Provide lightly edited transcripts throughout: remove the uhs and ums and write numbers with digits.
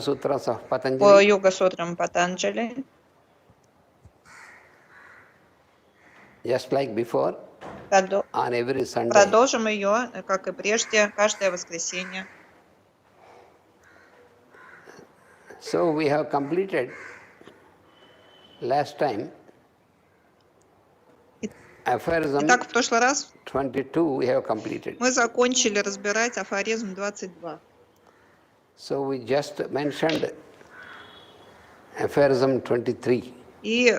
sutras of по Patanjali йога-сутрам Патанджали. just like before on every Sunday. Продолжим ее, как и прежде, каждое воскресенье. So we have completed last time Афоризм Итак, в прошлый раз 22 we have completed. мы закончили разбирать афоризм 22. So we just mentioned Афоризм 23. И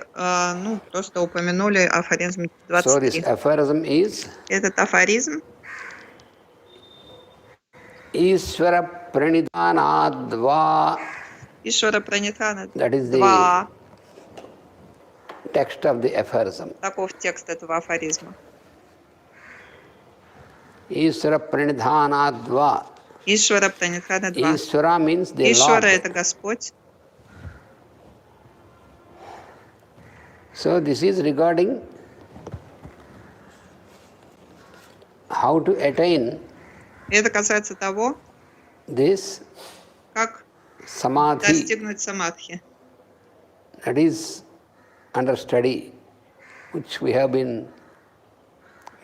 просто упомянули афоризм So this 23. aphorism is Этот афоризм Ishvara Pranidhanadva. Ишвара Пранидхана That is the 2. text of the aphorism. Таков текст этого афоризма. Ishvara Pranidhanadva. Ишвара Пранидхана 2. Ishvara means the Ишвара — Lord. это Господь. So this is regarding how to attain Это касается того, this как samadhi достигнуть самадхи. that is under study, which we have been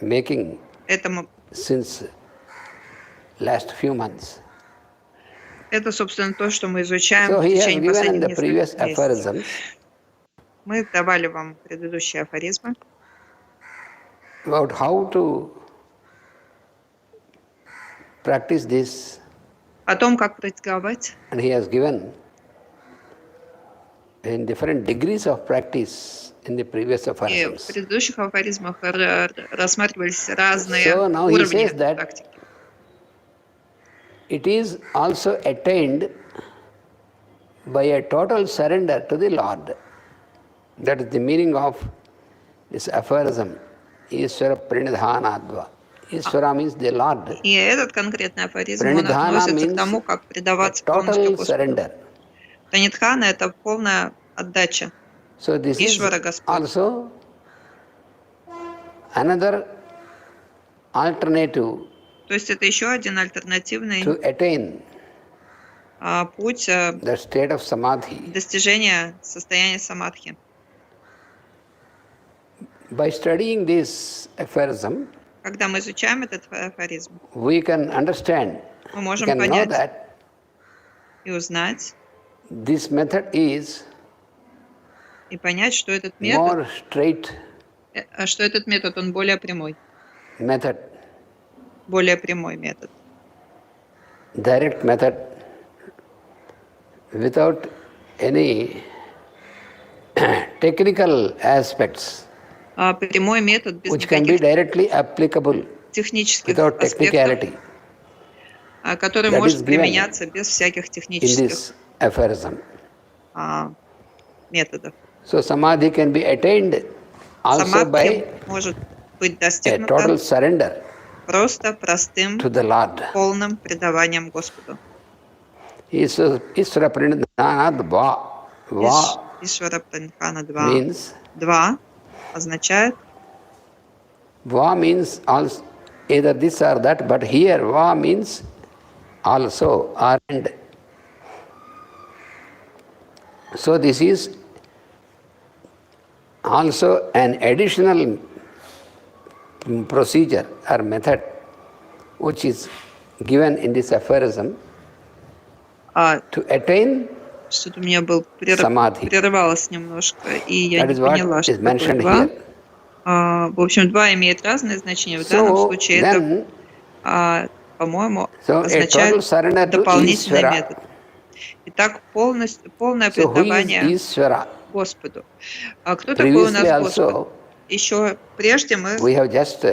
making Этому, since last few months. это, собственно, то, что мы изучаем So в he has течение given in последних the previous нескольких месяцев. aphorisms Мы давали вам предыдущие афоризмы about how to practice this, о том, как практиковать. and he has given in different degrees of practice in the previous И в aphorisms. предыдущих афоризмах рассматривались разные So now he уровни says that практики. it is also attained by a total surrender to the Lord. That is the meaning of this aphorism, Ishvara Pranidhanadva. Ishvara means the Lord. И этот конкретный афоризм, он Pranidhana относится к means тому, как предаваться total полностью Господу. surrender. Пранидхана — это полная отдача. So this Ishvara is Господь. also another alternative То есть это еще один альтернативный to attain путь the state of samadhi. достижения состояния самадхи. By studying this aphorism, Когда мы изучаем этот афоризм, we can understand, мы we можем can know понять that и узнать, this method is и понять, что этот метод, more straight он более прямой. method, Более прямой метод. direct method, without any technical aspects, Прямой метод без which can be никаких directly applicable технических without аспектов, technicality который that может is given применяться без всяких in технических this aphorism. методов. So samadhi can be attained also Самадхи by может быть a достигнута total surrender просто простым, to the Lord. полным предаванием Господу. Ishvara Pranidhanad Va Ишвара Пранидхана 2. means 2 означает, Va means also either this or that, but here Va means also or and. So this is also an additional procedure or method which is given in this aphorism to attain что-то у меня был samadhi. прерывалось немножко, и я That не is what поняла, is что такое mentioned 2. here. В общем, 2 имеет разные значения. В данном случае это, по-моему, a означает total surrender to дополнительный Ishvara. метод. Итак, полное So who is предавание Ishvara? Господу. Кто такой у нас Previously Господь? also Еще прежде we have just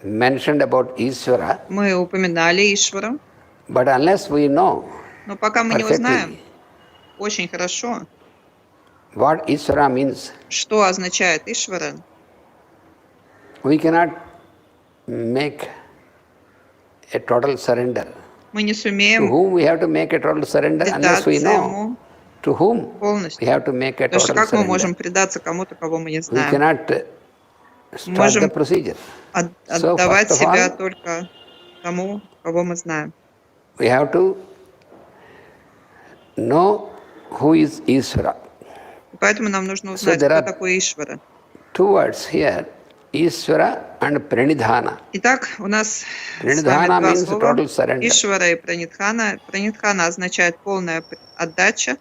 mentioned about Ishvara, мы упоминали Ишвара, but unless we know но пока мы не perfectly узнаем очень хорошо, what Ishvara means, что означает Ишвара, we cannot make a total surrender. мы не To сумеем whom we have to make a total surrender unless we предаться know ему to whom we полностью. have to make a Потому что total как мы можем surrender. предаться кому-то, кого мы не We знаем? cannot start Можем the procedure. So отдавать first of себя all, только тому, кого мы знаем. we have to know who is Ishvara. Поэтому нам нужно узнать, кто такой Ишвара. Two words here, Ishvara and Pranidhana. Итак, у нас с вами два слова, Ишвара и Пранидхана. Пранидхана означает полная отдача.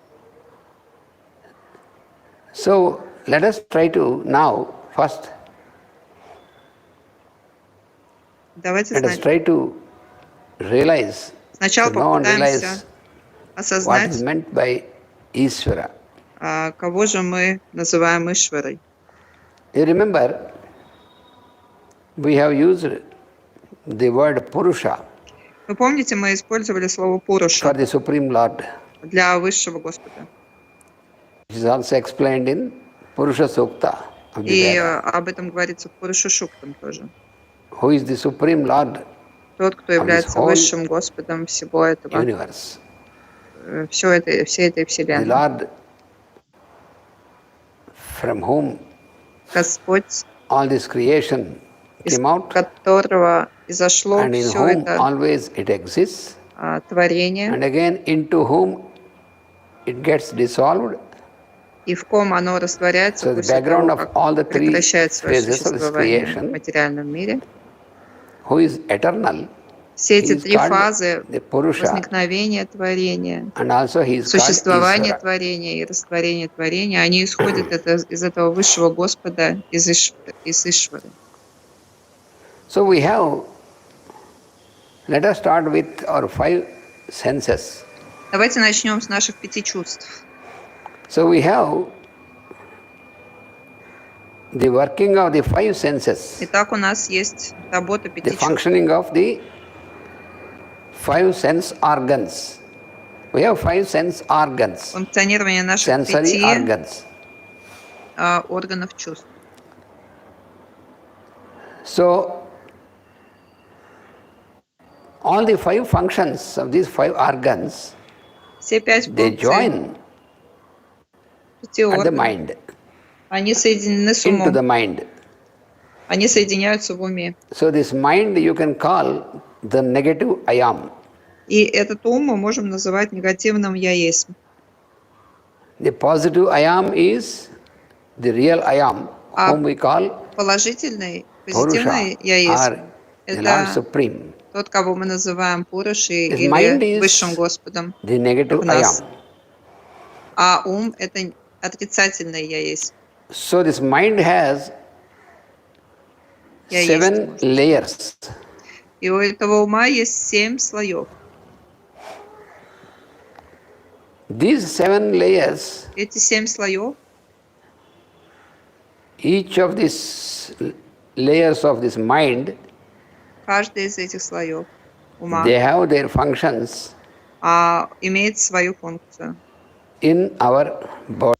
So let us try to now first. Давайте let us try to realize. Сначала попытаемся what осознать, is meant by Ishvara. Кого же мы называем Ишварой. You remember, we have used the word Purusha. Вы помните, мы использовали слово Пуруша for the Supreme Lord. Для Высшего Господа. It is also explained in Purusha Sukta. И об этом говорится в Пуруша Суктам тоже. Who is the Supreme Lord? Тот, кто является Высшим Господом всего этого. Universe. Всей этой Вселенной. The Lord, from whom Господь, all this creation came out, которого изошло and in все whom это always it exists, творение, and again into whom it gets dissolved. И в ком оно растворяется после того, как прекращает свое существование в материальном мире. Who is eternal, все эти три фазы возникновения творения, существования творения и растворения творения, они исходят из этого Высшего Господа, из Ишвары. So we have, let us start with our 5 senses. Давайте начнем с наших 5 чувств. So we have the working of the 5 senses. Итак, у нас есть работа 5 чувств. The functioning of the 5 sense organs. We have 5 sense organs. Функционирование наших 5 органов чувств. So all the 5 functions of these 5 organs, все 5 they join at the mind. Они соединены с умом. Into the mind. Они соединяются в уме. So this mind you can call the negative I am. И этот ум мы можем называть негативным я есть. The positive I am is the real I am, whom we call положительный, позитивный я есть. Это тот, кого мы называем Пурушей или Высшим Господом в нас. А ум — это отрицательный я есть. So this mind has 7 layers. И у этого ума есть 7 слоев. These 7 layers, эти 7 слоев, each of these layers of this mind, каждый из этих слоев ума, they have their functions имеет свою функцию in our body.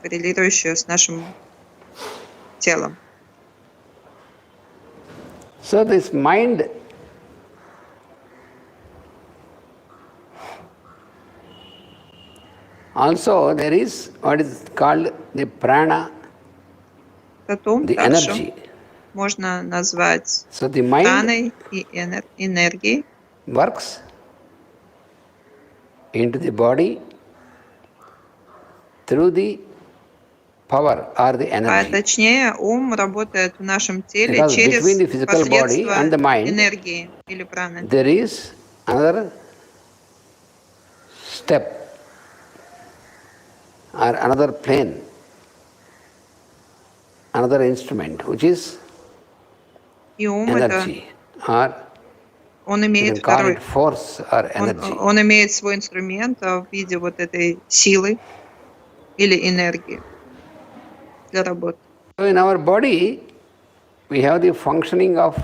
коррелирующую с нашим телом. So this mind also there is what is called the prana, the energy. Можно назвать so the mind праной и энергией. Works into the body through the power or the energy. Точнее, ум работает в нашем теле через посредство энергии или праны. There is another step or another plane, another instrument, which is energy, or он имеет второй, force or energy. Он имеет свой инструмент в виде вот этой силы или энергии для работы. So in our body, we have the functioning of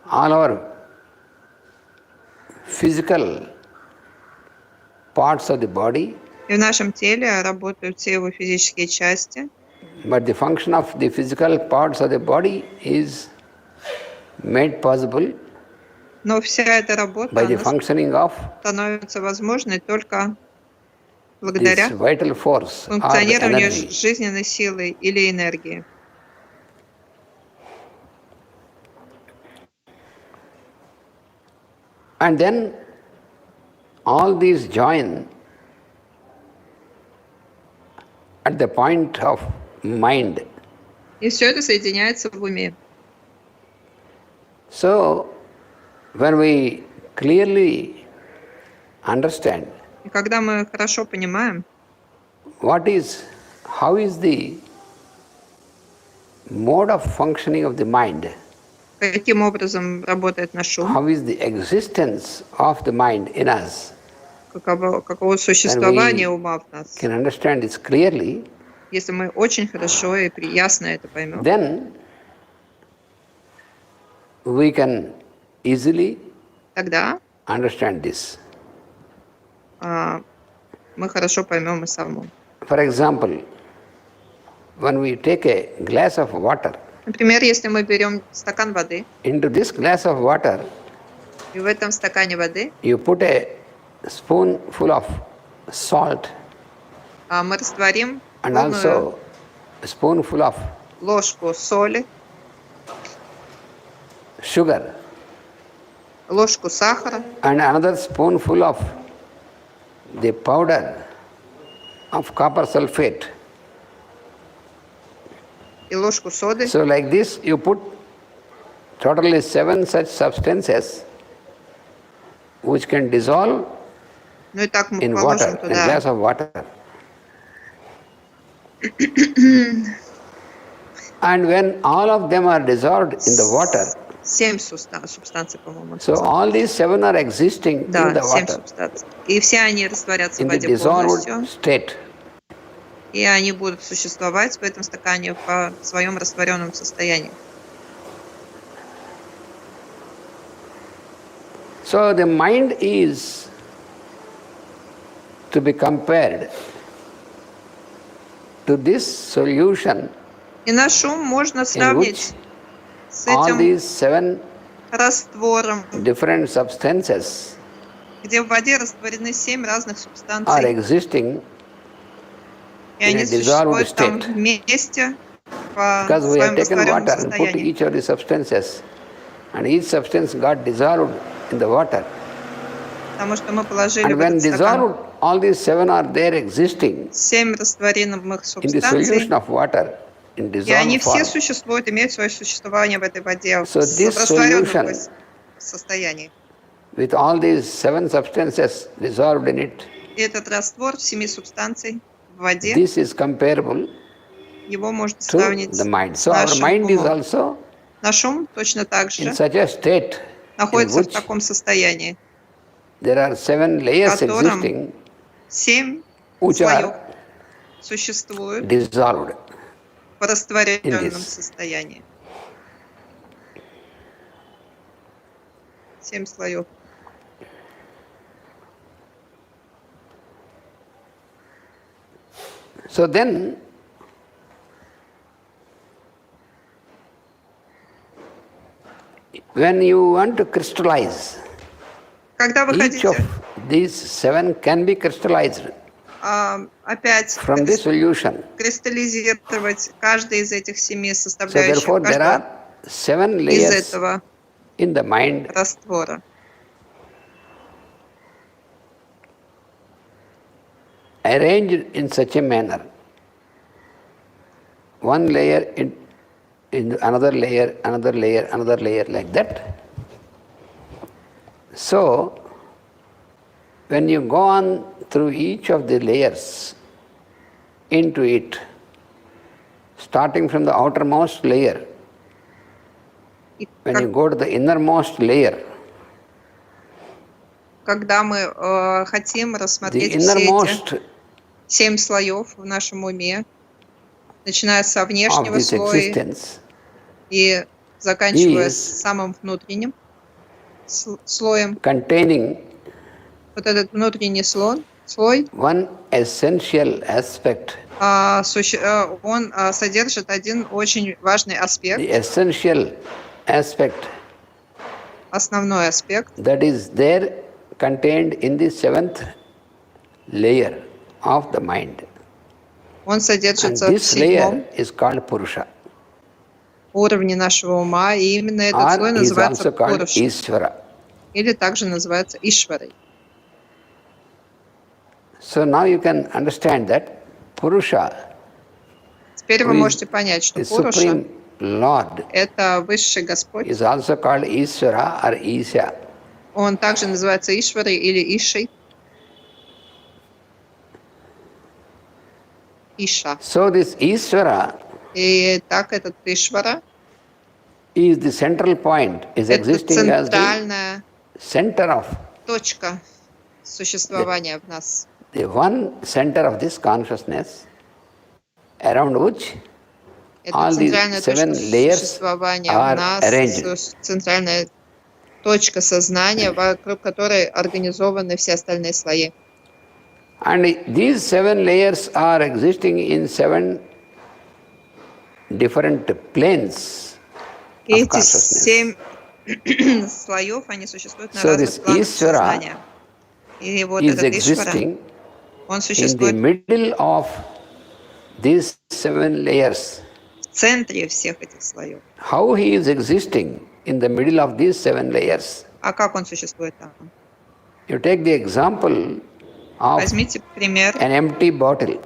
all our physical parts of the body. И в нашем теле работают все его физические части. But the function of the physical parts of the body is made possible Но вся эта работа by the functioning of становится возможной только благодаря this vital force функционированию or the energy. жизненной силы или энергии. And then all these join at the point of mind. И все это соединяется в уме. So, when we clearly understand И когда мы хорошо понимаем, how is the mode of functioning of the mind, каким образом работает наш ум, how is the existence of the mind in us, каково существование ума в нас, can understand this clearly, если мы очень хорошо и ясно это поймем, then we can easily тогда understand this. мы хорошо поймем и саму. For example, when we take a glass of water, Например, если мы берем стакан воды, into this glass of water, и в этом стакане воды you put a spoonful of salt мы растворим and also a spoonful of ложку соли, sugar ложку сахара and another spoonful of the powder of copper sulfate. и ложку соды. So like this you put totally 7 such substances which can dissolve Ну и так мы in положим water, in glass туда of water. And when all of them are dissolved in the water, 7 субстанций, по-моему. so all these 7 are existing in Да, the 7 water, субстанций. И все они растворятся in в the воде dissolved полностью. state. И они будут существовать в этом стакане в своем растворенном состоянии. So the mind is to be compared to this solution И наш ум можно in which сравнить с all этим these 7 раствором, different substances где в воде растворены 7 разных are субстанций, existing и in они a dissolved существуют там state. вместе в Because we своем have taken растворенном water and put состоянии. each of the substances, and each substance got dissolved in the water. Потому что мы положили And в when этот стакан dissolved, all these 7 are there existing 7 растворимых in the субстанций, solution of water in и они dissolved все form. существуют, имеют свое существование в этой воде So в this растворенном solution, состоянии. with all these 7 substances dissolved in it, И этот раствор 7 субстанций в воде, this is comparable его можно to сравнить the с mind. So our нашим mind is умом. also Наш ум точно так же in such a state in находится в which таком состоянии, there are 7 layers в котором existing 7 which слоев are существует dissolved. в растворенном in this. состоянии. 7 слоев. So then, when you want to crystallize, Когда вы each of хотите these 7 can be crystallized опять from this solution. кристаллизировать каждый из этих 7 So составляющих, therefore there are 7 из layers этого in the mind раствора. arranged in such a manner. One layer in another layer, another layer, another layer, like that. So, when you go on through each of the layers into it, starting from the outermost layer, when you go to the innermost layer, Когда мы хотим the рассмотреть все innermost эти 7 слоев в нашем уме, начиная со of внешнего this слоя existence и заканчивая is самым внутренним слоем, containing вот этот внутренний слой, one essential aspect. Он содержит один очень важный аспект, The essential aspect основной аспект, that is there contained in the 7th layer of the mind. он And содержится в this layer 7 is called Purusha. уровне нашего ума, и именно этот Or слой is называется also called Пуруша. Ishvara. Или также называется Ишварой. So now you can understand that Purusha, Теперь вы можете понять, что the Пуруша Supreme Lord, — это Высший Господь. is also called Ishvara or Isha. Он также называется Ишварой или Ишей. Иша. So this Ishvara И так этот Ишвара is the central point, is — это existing as the центральная center of, точка существования в нас. the one center of this consciousness, around which Это all these центральная точка seven layers существования в are нас, arranged. центральная точка сознания, вокруг которой организованы все остальные слои. And these 7 layers are existing in 7 different planes И of эти consciousness. 7 слоев, они существуют на So разных this планах Ishvara сознания. И вот is этот Ишвара, existing он in the существует middle of these 7 layers. в центре всех этих слоев. How he is existing in the middle of these 7 layers? А как он существует там? You take the example of Возьмите пример an empty bottle.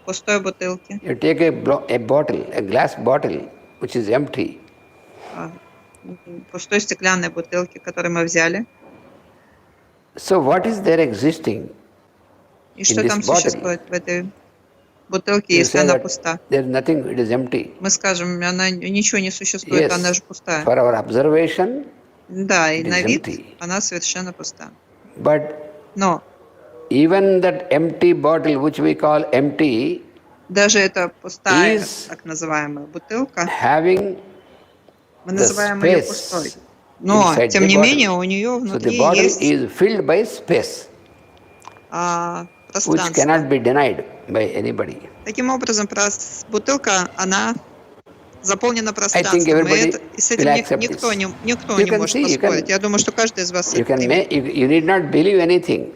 пустой бутылки. You take a bottle, a glass bottle, which is empty. Пустой стеклянной бутылки, которую мы взяли. So what is there existing И что in там this bottle? существует в этой бутылке, You если say она that пуста? there is nothing, it is empty. Мы скажем, она ничего не существует, она же пустая. For our observation, Да, и it is на вид empty. она совершенно пуста. But Но even that empty bottle, which we call empty, даже эта пустая, is так называемая бутылка, having мы the называем ее space пустой. Но, inside тем the не bottle. менее, у нее So the внутри bottle есть is filled by space, which пространство. cannot be denied by anybody. Таким образом, бутылка, она заполнена I think пространством. И everybody с will этим accept никто this. не You can может see, поспорить. Я думаю, что каждый из вас You это can примет. you need not believe anything.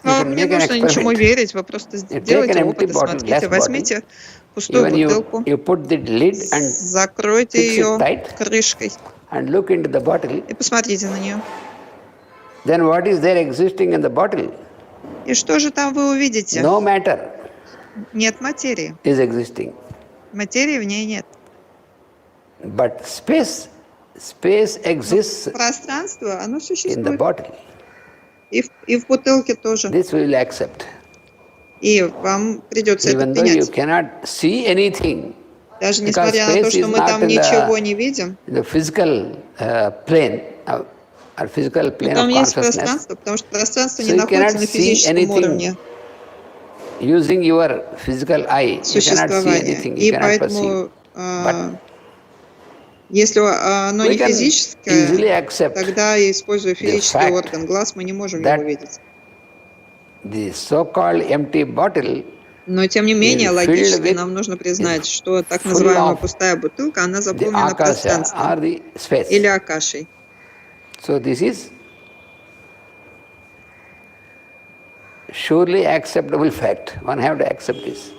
You Вам can не make an нужно ничему experiment. верить, вы просто You take сделайте an empty опыт и bottle, смотрите. glass Возьмите bottle, пустую even бутылку, you put the lid and закройте fix it ее tight крышкой and look into the bottle. и посмотрите на нее. Then what is there existing in the bottle? И что же там вы увидите? No matter Нет материи. is existing. Материи в ней нет. But space exists Пространство, оно in the существует. bottle. И в бутылке тоже. This we will accept. И вам придется это Even though you принять. cannot see anything, Даже because несмотря на то, space что is мы not там in ничего не видим, the physical plane or physical plane там of есть consciousness. пространство, потому что пространство So не you находится cannot на see физическом anything уровне using your physical eye. You cannot see существования. anything. You И cannot perceive. поэтому, если оно We не can физическое, easily accept тогда, используя физический fact орган глаз, мы не можем that его видеть. the so-called empty bottle Но, тем не менее, is логически filled with- нам нужно признать, что так full называемая of пустая бутылка, она the заполнена akasha пространством or the space. или акашей. So this is surely acceptable fact. One have to accept this.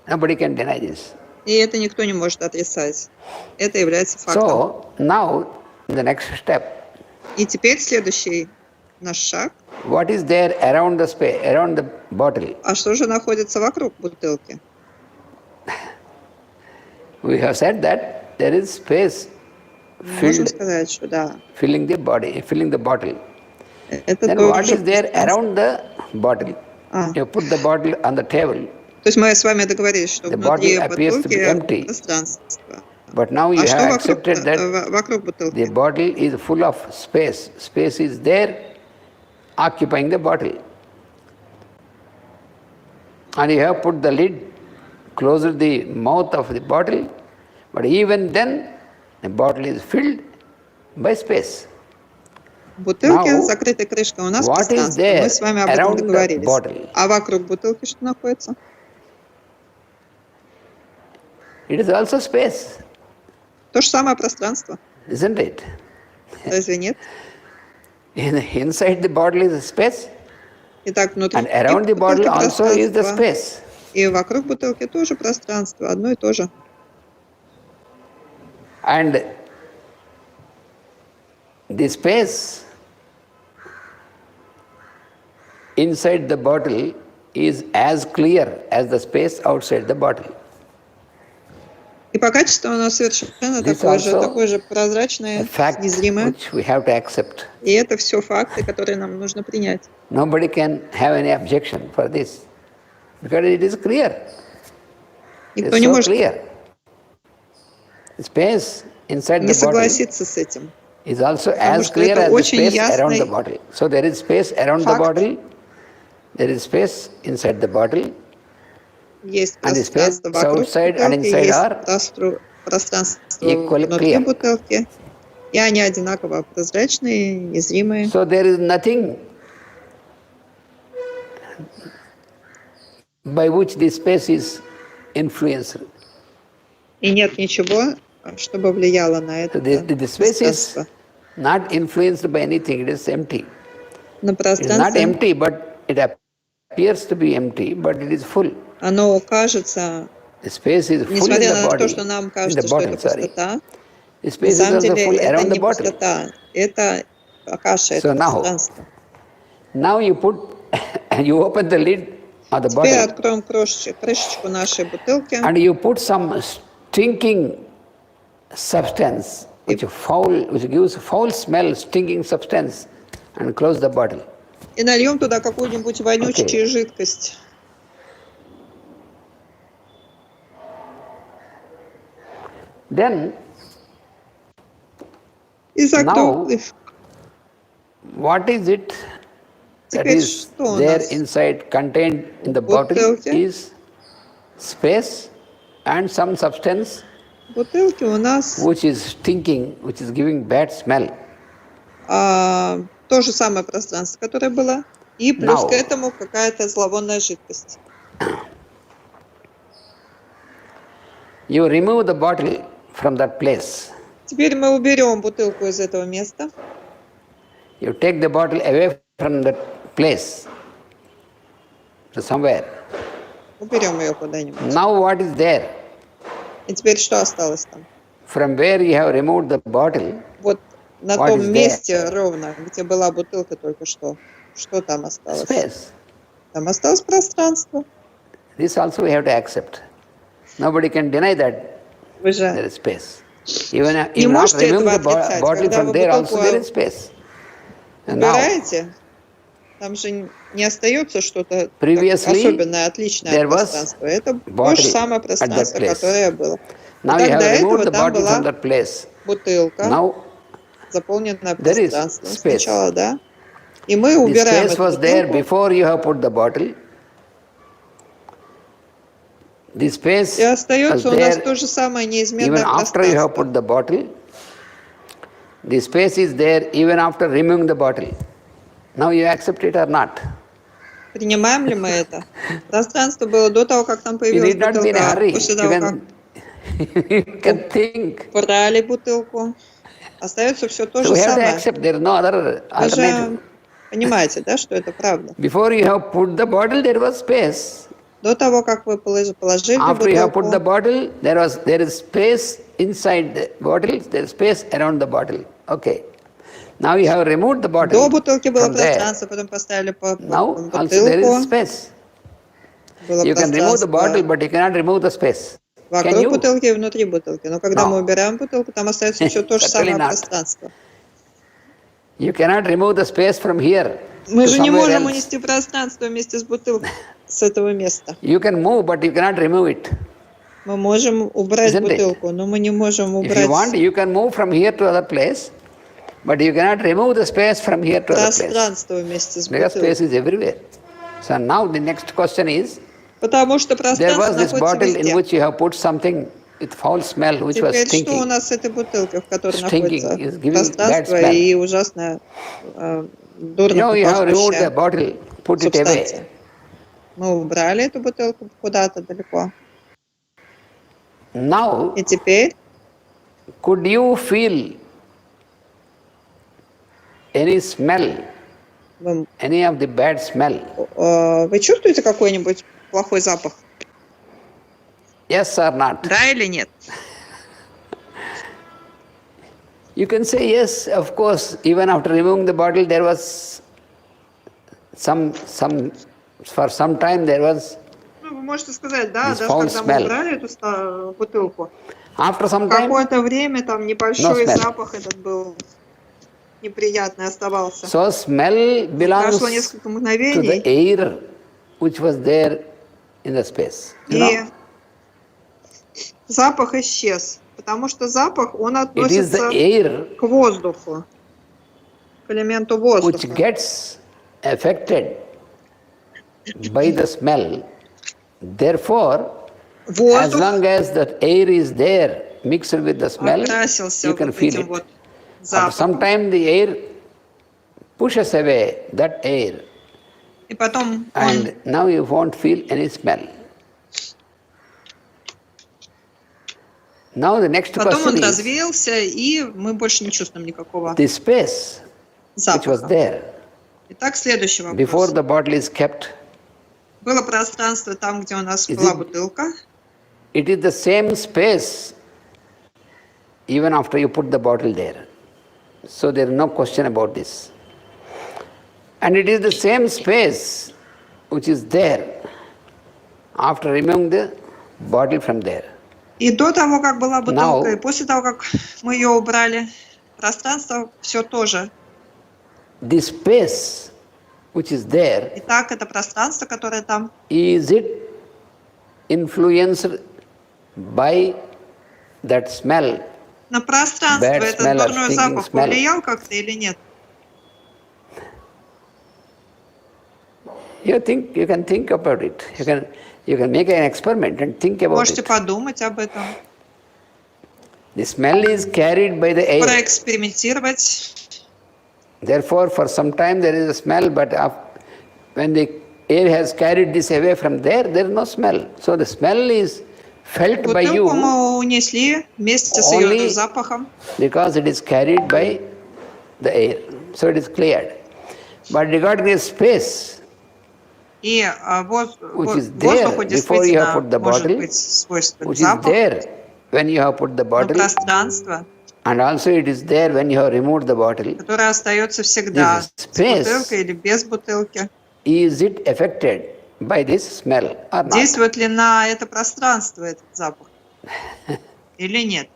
Nobody can deny this. И это никто не может отрицать. Это является фактом. So now the next step. И теперь следующий наш шаг. What is there around the space, around the bottle? А что же находится вокруг бутылки? We have said that there is space Мы можем filled, сказать, что да, filling the body, filling the bottle. это Then what тоже is there пространство. around the bottle? You put the bottle on the table, То есть мы с вами договорились, что The внутри bottle appears to be empty. бутылки пространство. but now you А что have вокруг, accepted that вокруг the бутылки? bottle is full of space. Space is there occupying the bottle. And you have put the lid closer the mouth of the bottle, but even then the bottle is filled by space. Бутылки Now, с закрытой крышкой, у нас what is пространство. there Мы с вами об этом around the договорились. bottle? А вокруг бутылки что находится? It is also space, То же самое пространство. isn't it? Разве нет? Inside the bottle is space, Итак, внутри and around the bottle бутылки also is the пространство. space. И вокруг бутылки тоже пространство, одно и то же. And the space inside the bottle is as clear as the space outside the bottle. И по качеству оно совершенно такое же прозрачное, незримое. We have to accept. И это все факты, которые нам нужно принять. Nobody can have any objection for this, because it is clear. Никто не может space inside не the bottle согласиться с этим. is also as clear as the space around the bottle. So there is space around the bottle, there is space inside the bottle, есть and the space вокруг outside and бутылки, inside есть are пространство equally внутри clear. бутылки, и они одинаково прозрачные, незримые. So there is nothing by which this space is influenced. И нет ничего, чтобы влияло на это The space is пространство. not influenced by anything, it is empty. На It is not пространстве empty, but it appears to be empty, but it is full. оно кажется, The space is full in несмотря the на то, body, что нам in the кажется, что bottle, это пустота, The на space is самом also деле full это around the не bottle. пустота, это акаша, это So now, пространство. Now you open the lid of the Теперь bottle откроем крышечку нашей бутылки. and you put some stinking substance, which gives foul smell, stinking substance, and close the bottle. И нальем туда какую-нибудь вонючую жидкость. Then, И now, what is it that is there inside, contained in the bottle is space and some substance бутылки у нас which is stinking, which is giving bad smell. То же самое пространство, которое было, и плюс к этому какая-то зловонная жидкость. You remove the bottle from that place. Теперь мы уберем бутылку из этого места. You take the bottle away from that place to somewhere. Уберем ее куда-нибудь. Now what is there? И теперь что осталось там? From where you have removed the bottle, Вот на том месте ровно, где была бутылка только что. Что там осталось? Space. Там осталось пространство. This also we have to accept. Nobody can deny that Вы же there is space. Even after можете removing этого the отрицать. bottle Когда from вы there also there бутылку is space. And now, убираете, там же не остается что-то Previously, особенное, отличное there от was пространства. Это то bottle же самое at that пространство, place. которое было. now И you так have до removed этого the там bottle from была that place. бутылка, Now заполненная there is пространством space. сначала, да? И мы The убираем space эту was there бутылку, before you have put the bottle. The space и was остается у нас there то же самое even неизменное after you have пространство. put the bottle. The space is there even after removing the bottle. Now you accept it or not? Принимаем ли мы это? Пространство было до того, как там You появилась need not be in a бутылка, hurry. после того, как You can think. брали бутылку. Остается все то So же we have to самое. accept there is no other Вы же alternative. понимаете, да, что это правда? Before you have put the bottle, there was space. До того, как вы положили After you have put the бутылку, bottle, there is space inside the bottle, there is space around the bottle. Okay. Now you have removed the до bottle бутылки было from there. пространство, потом поставили Now also there is бутылку, space. было You can remove the bottle, пространство but you cannot remove the space. Can вокруг you? бутылки и внутри бутылки. Но когда мы убираем бутылку, там остается все то же Certainly самое not. пространство. You cannot remove the space from here Мы to же не somewhere можем else. унести пространство вместе с бутылкой с этого места. You can move, but you cannot remove it. Мы можем убрать Isn't it? бутылку, но мы не можем If you want, убрать you can move from here to other place, but you cannot remove the space from here to other place. пространство вместе с Because space бутылкой. is everywhere. So now the next question is, Потому что there пространство was this находится bottle in везде. which you have put something with foul smell, which was Теперь что у stinking. нас с этой бутылкой, в которой Stinking находится is giving пространство bad smell. и ужасно дурно Now you have removed the пахнущая bottle, put it субстанция? away. Мы убрали эту бутылку куда-то далеко. Now, И теперь could you feel any smell, вы, any of the bad smell? вы чувствуете какой-нибудь плохой запах? Yes or not? Да или нет? You can say yes, of course, even after removing the bottle, there was for some time there was Ну, вы можете сказать, да, this даже foul когда мы smell. убрали эту бутылку, After some time, какое-то время там небольшой smell. запах этот был неприятный оставался. so smell belongs Прошло несколько to the мгновений, air which was there in the space. You и know? запах исчез. Потому что запах, он It is the относится air к воздуху, к элементу which воздуха. gets affected by the smell. Therefore, as Воздух long as the air is there mixed with the smell, окрасился you can вот feel этим it. вот After some запахом. time, the air pushes away that air, И потом он, and now you won't feel any smell. Now the next потом question он is развеялся, и мы больше не чувствуем никакого the space which was запаха. there Итак, следующий before вопрос. the bottle is kept. Было пространство там, где у нас Is была it- бутылка. It is the same space even after you put the bottle there. So there is no question about this. And it is the same space which is there after removing the bottle from there. И до того, как была бутылка, Now- и после того, как мы ее убрали, пространство все тоже. This space which is there, Итак, это пространство, которое там, is it influenced by that smell? на пространство Bad этот smell or дурной stinking запах smell. повлиял как-то или нет? You can think about it. You can make an experiment and think about Можете it. подумать об этом, The smell is carried by the air. проэкспериментировать. Therefore, for some time there is a smell, but when the air has carried this away from there is no smell. So the smell is felt by Бутылку you мы унесли вместе с ее only запахом, because it is carried by the air. So it is cleared. But regarding the space, и which is there воздуху before you have действительно put the может bottle, быть свойственен which is запах, there when you have put the но bottle, пространство, and also it is there when you have removed the bottle, которое остается всегда This с space бутылкой или без бутылки. is it affected by this smell or not? Действует ли на это пространство этот запах или нет?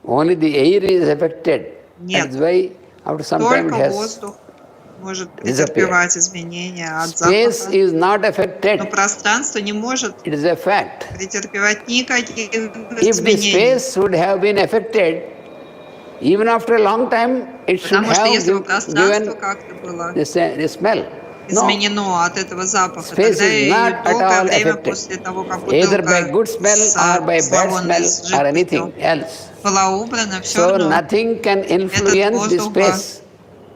Only the air is affected. Нет. That's why after some time it Только has воздух может претерпевать изменения от space запаха, is not но affected. пространство не может It is a fact. претерпевать никаких If the изменений. space would have been affected, even after a long time, it should Потому что have если бы пространство given как-то было the smell. No. изменено от этого запаха, Space тогда is и not at долгое all время affected. после того, как Either by бутылка good smell or by с bad зловонной smell or anything жидкостью else. была убрана, все So равно nothing can influence the воздух space.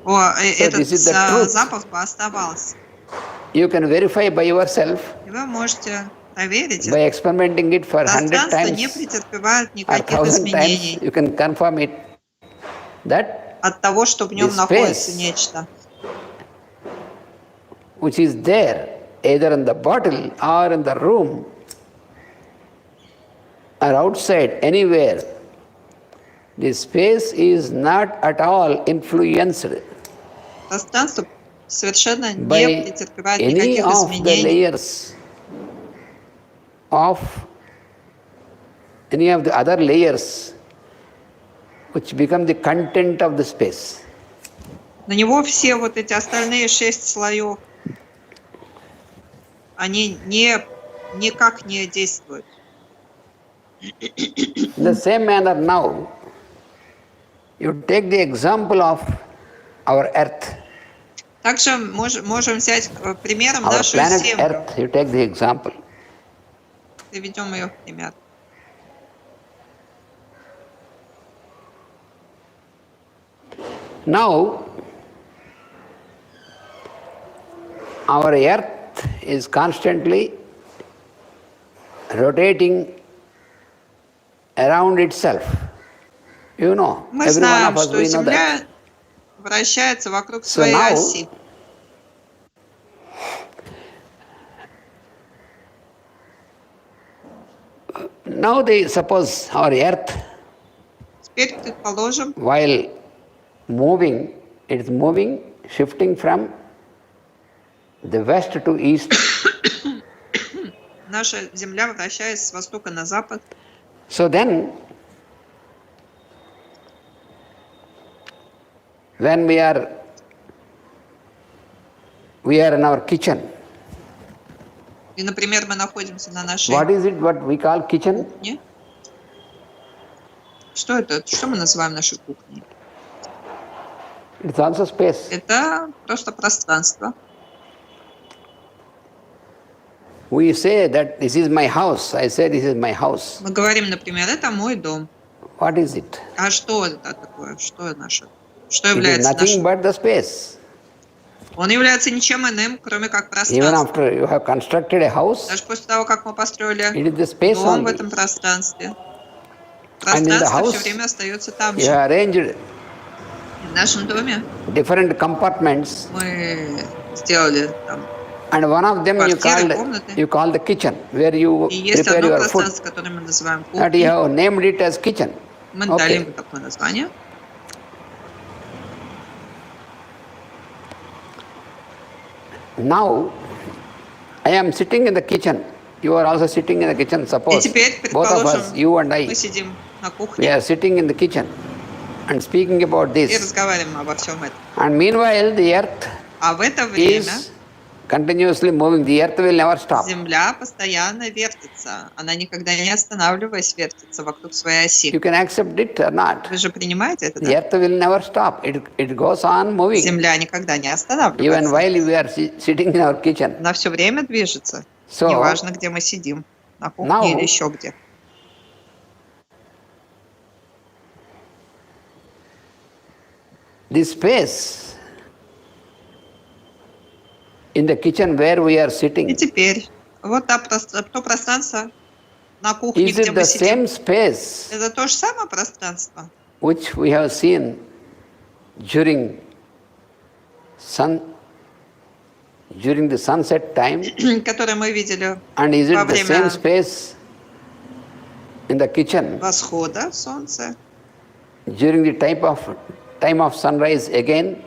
этот this is the truth. запах бы оставался. You can verify by yourself И вы можете проверить by это. experimenting it for 100 Пространство не times претерпевает or никаких 1000 times. изменений You can confirm it that от того, что в нем the находится space нечто. which is there either in the bottle or in the room or outside anywhere, the space is not at all influenced Пространство совершенно не by претерпевает any никаких of the изменений layers of any of the other layers which become the content of the space. На него все вот эти остальные 6 слоев, они никак не действуют. In the same manner now, you take the example of our earth, Также можем взять примером our нашу planet Землю. earth, you take the example. Приведем ее в пример. Now, our earth is constantly rotating around itself. You know, Мы every one знаем, of us, что we know Земля that. вращается вокруг So своей now- оси. Now, suppose our earth, Теперь, предположим, while moving, it is moving shifting from the west to east. Наша Земля, вращаясь с востока на запад. So then, when we are in our kitchen. И, например, мы находимся на нашей What is it what we call kitchen? кухне. Что это? Что мы называем нашей кухней? It's also space. Это просто пространство. We say that this is my house. I say this is my house. Мы говорим, например, это мой дом. What is it? А что это такое? Что наше? Что It is является nothing нашим? but the space. Он является ничем иным, кроме как Even пространством. after you have constructed a house, Даже после того, как мы построили it is the space дом в only. этом пространстве, And in the пространство house, все время остается там you же. have arranged В нашем доме different compartments, мы сделали там, and one of them квартиры, комнаты. you call the kitchen, where you И есть prepare одно your food. пространство, которое мы называем That you кухней. have named it as kitchen. Мы дали Okay. ему такое название. Now, I am sitting in the kitchen. You are also sitting in the kitchen. И Suppose теперь, both of us, you and предположим, I, мы сидим на we кухне are sitting in the kitchen and speaking about и this. разговариваем обо всем этом. And meanwhile, the earth А в это время is continuously moving. The earth will never stop. Земля постоянно вертится. Она никогда не останавливаясь вертится вокруг своей оси. You can accept it or not. Вы же принимаете это, The да? earth will never stop. It goes on moving. Земля никогда не Even останавливается. while we are sitting in our kitchen. Она все время движется. So, Неважно, где мы сидим. На кухне now- или еще где. this space in the kitchen where we are И sitting, теперь, вот то пространство на кухне, is где it мы the сидим. same space Это то же самое пространство, which we have seen during the sunset time? которое мы видели And is во it the время same space in the kitchen восхода солнца, during the time of sunrise again?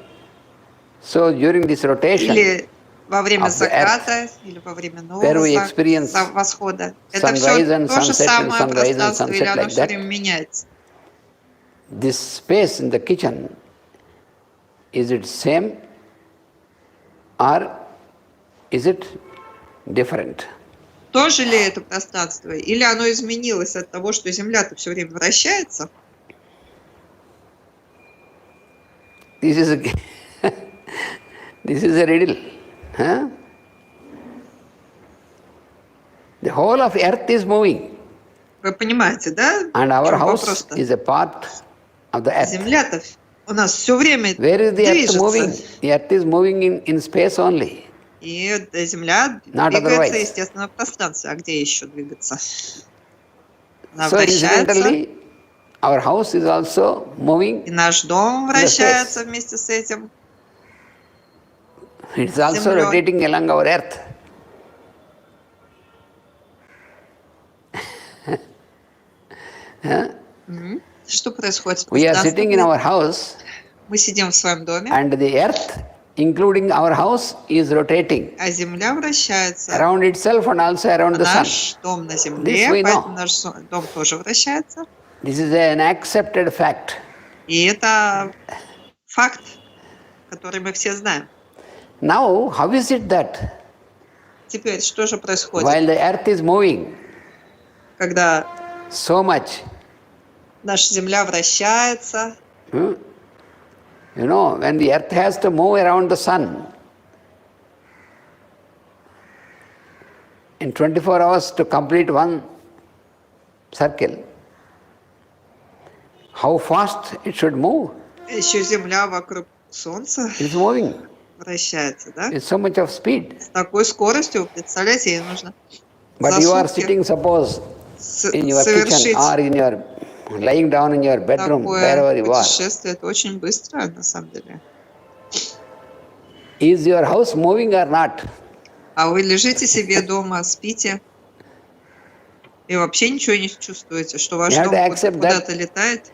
So during this rotation, или во время of the заката, или во время where нового we experience восхода. Это sunrise все and то же sunset and самое sunrise and пространство, или sunset оно like все that. время меняется. this space in the kitchen, is it same or is it different? То же ли это пространство, или оно изменилось от того, что Земля-то все время вращается? This is a riddle. Huh? The whole of earth is moving, Вы понимаете, да? and our В чём house вопрос-то? is a part of the earth. Земля-то у нас все время Where is the earth moving? движется. The earth is moving in space only. И Земля Not двигается, otherwise. естественно, в пространстве. А где еще двигаться? Она So вращается, incidentally, our house is also moving. и наш дом вращается вместе с этим. It's also Землей. rotating along our earth. Что происходит? We are sitting in our house, Мы сидим в своем доме, and the earth, including our house, is rotating а Земля вращается. around itself and also around the sun. Наш дом на This Земле, we know. поэтому наш дом тоже вращается. This is an accepted fact. И это факт, который мы все знаем. Now, how is it that Теперь, что же происходит, while the earth is moving когда so much, наша Земля вращается? you know, when the earth has to move around the sun in 24 hours to complete one circle, how fast it should move? Еще Земля вокруг Солнца It's moving вращается, да? with so much of speed. С такой скоростью, представляете, ей нужно But за you are сутки sitting, suppose, in your kitchen совершить or in your lying down in your bedroom, wherever такое you are. путешествие. Это очень быстро, на самом деле. Is your house moving or not? А вы лежите себе дома, спите, и вообще ничего не чувствуете, что ваш You have дом to accept куда-то летает.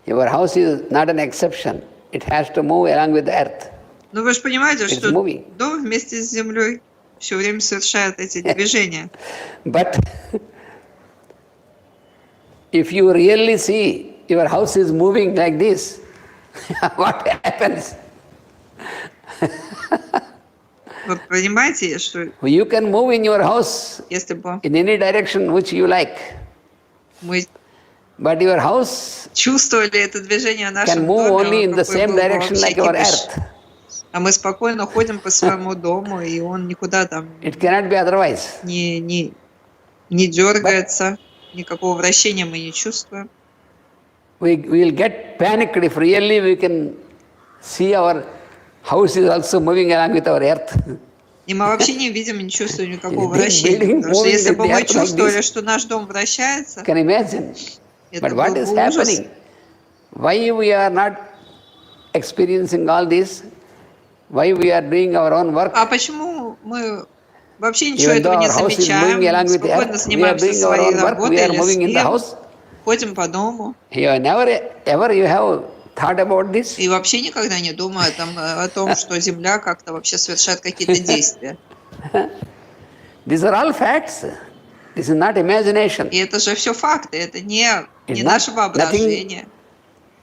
Your house is not an exception. It has to move along with the earth. Но вы же понимаете, It's что moving. дом вместе с землей все время совершает эти движения. But if you really see your house is moving like this, what happens? Вы понимаете, что You can move in your house если бы in any direction which you like, мы but your house чувствовали это движение в can нашем move only доме, in the какой same был бы direction вообще like your кипиш. earth. А мы спокойно ходим по своему дому, и он никуда там It cannot be otherwise. не дергается, никакого вращения мы не чувствуем. We will get panicked if really we can see our house is also moving along with our earth. И мы вообще не видим, не чувствуем никакого This вращения. building Потому что moving если with бы the мы earth like чувствовали, this. что наш дом вращается, Can imagine. это But what был is бы ужас. happening? Why we are not experiencing all this? Why we are doing our own work? А почему мы вообще ничего Even though этого не our house is moving замечаем, along with the спокойно earth, we are занимаемся doing our своей own work, we работой are или moving in the спим, house. ходим по дому. You never ever you have thought about this? И вообще никогда не думаю о том, что Земля как-то вообще совершает какие-то действия. These are all facts. This is not imagination. И это же все факты, это не It's наше not воображение.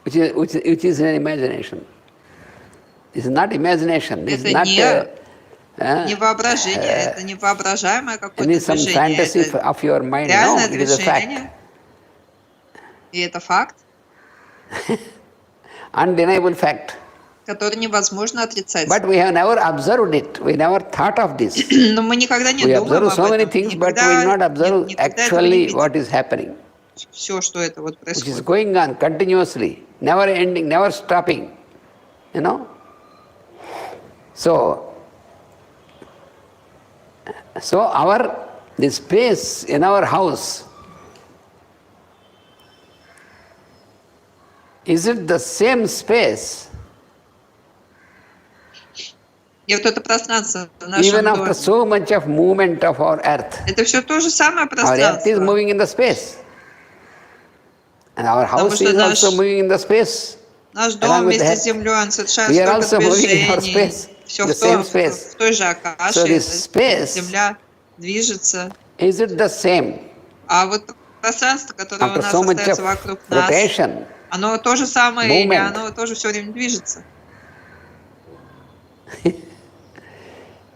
Which is an imagination. This is not imagination. This Это is not не воображение, это не воображаемое какое-то any some движение, fantasy это of your mind. No, реальное it is a fact. движение. И это факт, Undeniable fact. который невозможно отрицать. But we have never observed it. We never thought of this. Но мы никогда не We думаем observe so об many этом. things, but we do not observe actually what is happening, Все, что это вот which is происходит. going on continuously, never ending, never stopping. You know? So the space in our house, is it the same space И вот это пространство в even нашем after доме, so much of movement of our earth? это все то же самое Our earth is пространство. moving in the space. And our Потому house что is наш- also moving in the space. Наш along дом with вместе that. с землей, он совершает We are столько also moving in our движений. space, Все the same space. в той же So акаше, this space, земля движется. is it the same? А вот пространство, которое у After нас so much остается of вокруг нас, rotation, оно то же самое, или movement. оно тоже все время движется.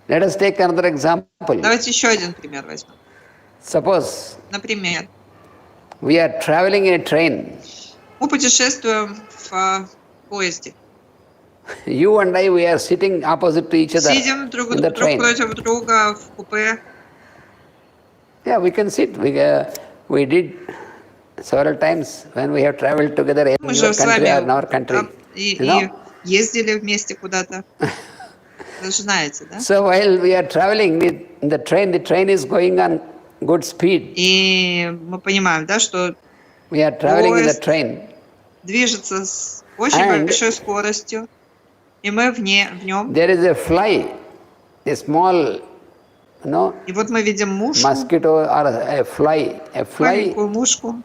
let us take another example. Давайте еще один пример возьмем. Suppose Например, we are traveling in a train. мы путешествуем в поезде. You and I, we are sitting opposite to each other Сидим друг in the train. против друга в купе. Yeah, we can sit. We did several times when we have traveled together in Мы же your с country or in our вами country. и You know? ездили вместе куда-то. Вы же знаете, да? So while we are traveling in the train is going on good speed. И мы понимаем, да, что We are traveling in the Поезд. train. движется с очень And- большой скоростью, и мы в нем. There is a fly, a small, И вот мы видим мушку, mosquito or a fly. A fly, маленькую мушку,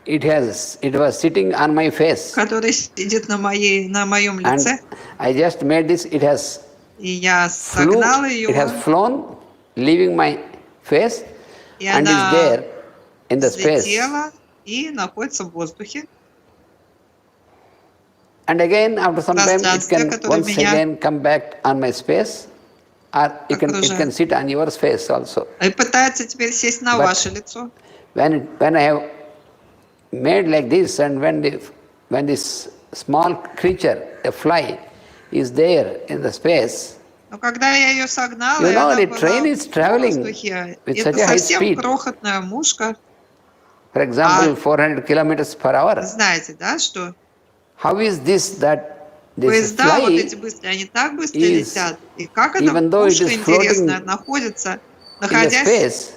it was sitting on my face. которая сидит на моем And лице. I just made this, it has И я согнала it has ее, flown, leaving my face, и and is она there in the space. взлетела и находится в воздухе. And again, after some time, it Пространстве, can которое once меня again come back on my space, or it can окружает. sit on your face also. И пытается теперь сесть на But- ваше лицо. When I have made like this, and when this small creature, a fly, is there in the space, Но когда я ее согнала, You и know, она the была train is в traveling воздухе, with это such a high совсем speed. крохотная мушка. for example, 400 kilometers per hour, Знаете, да, что how is this that this поезда вот эти fly быстрые, они так быстро is- летят. И как эта even though it мушка is интересная floating находится, in the находясь space,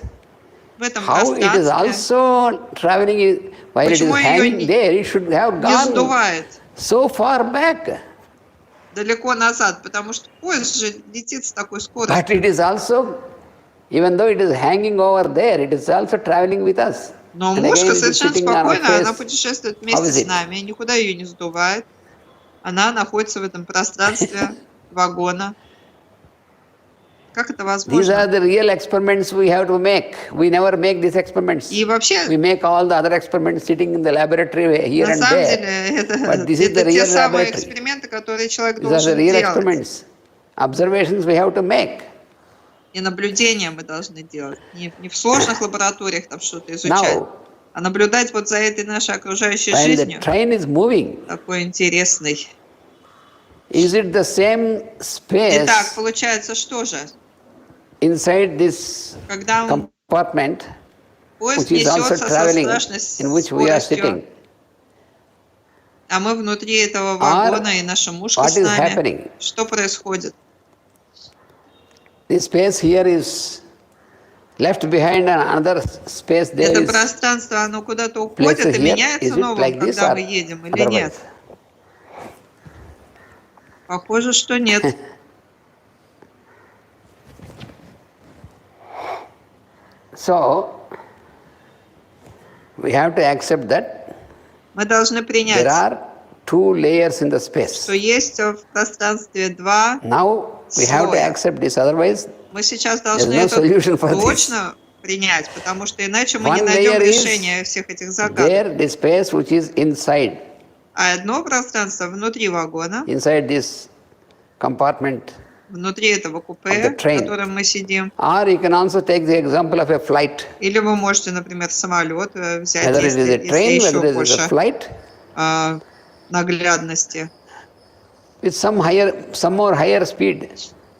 в этом how it is пространстве, also traveling, while it is Почему её hanging не- there, it should have не gone сдувает so far back. далеко назад, потому что поезд же летит с такой скоростью. But it is also, even though it is hanging over there, it is also traveling with us. Но And again, мушка it is совершенно sitting on our спокойно, она face. путешествует How вместе is с it? нами, никуда ее не сдувает. Она находится в этом пространстве вагона. Как это возможно? These are the real experiments we have to make. We never make these experiments. И вообще, we make all the other experiments sitting in the laboratory here and there. На самом деле, это те самые эксперименты, которые человек должен делать. These are the real experiments. Observations we have to make. И наблюдения мы должны делать. Не в сложных лабораториях там что-то изучать, а наблюдать вот за этой нашей окружающей жизнью. Train is moving. Такой интересный. Is it the same space? Итак, получается, что же? Inside this compartment, which is also traveling, in which we are sitting. А мы внутри этого вагона, и наша мушка с нами. Что происходит? This space here is left behind another space. There Это пространство, оно куда-то уходит и меняется новым, когда мы едем, или нет? Похоже, что нет. So, we have to accept that мы должны принять, there are two layers in the space. Что есть в пространстве два Now we have to accept this, otherwise мы сейчас должны это точно принять, потому что иначе мы не найдем решения всех этих загадок. There, the space which is inside. А одно пространство внутри вагона, inside this compartment, внутри этого купе, в котором мы сидим. Or you can also take the example of a flight. Или вы можете, например, самолет взять, whether it is a train, если whether еще it is больше a flight, наглядности. With some more higher speed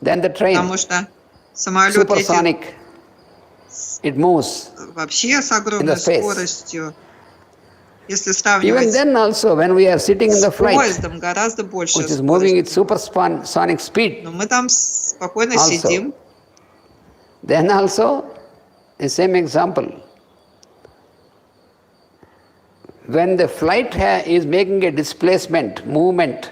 than the train. Потому что самолет supersonic, it moves вообще с огромной скоростью. Если сравнивать even then also, when we are sitting in the flight, поездом, гораздо больше which is moving at supersonic speed, но мы там спокойно сидим. Then also, the same example. When the flight is making a displacement, movement,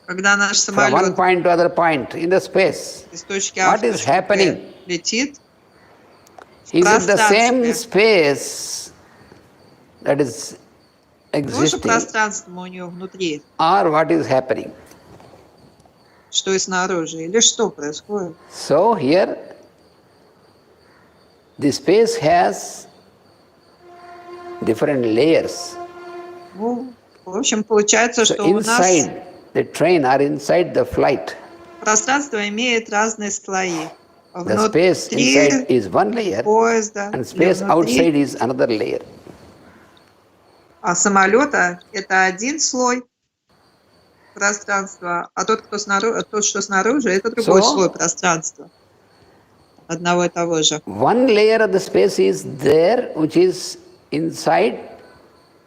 когда наш from one самолет point to other point in the space, из точки А what в is точку happening? Б летит, Is it the same space that is тоже existing, пространство у нее внутри, or what is happening? что и снаружи, или что происходит? So here, the space has different layers. Ну, в общем, получается, So что у нас inside the train or inside the flight, пространство имеет разные слои. the space inside is one layer, поезда, and space outside is another layer. А самолета это один слой пространства, а тот, что снаружи, это другой слой пространства. Одного и того же. One layer of the space is there, which is inside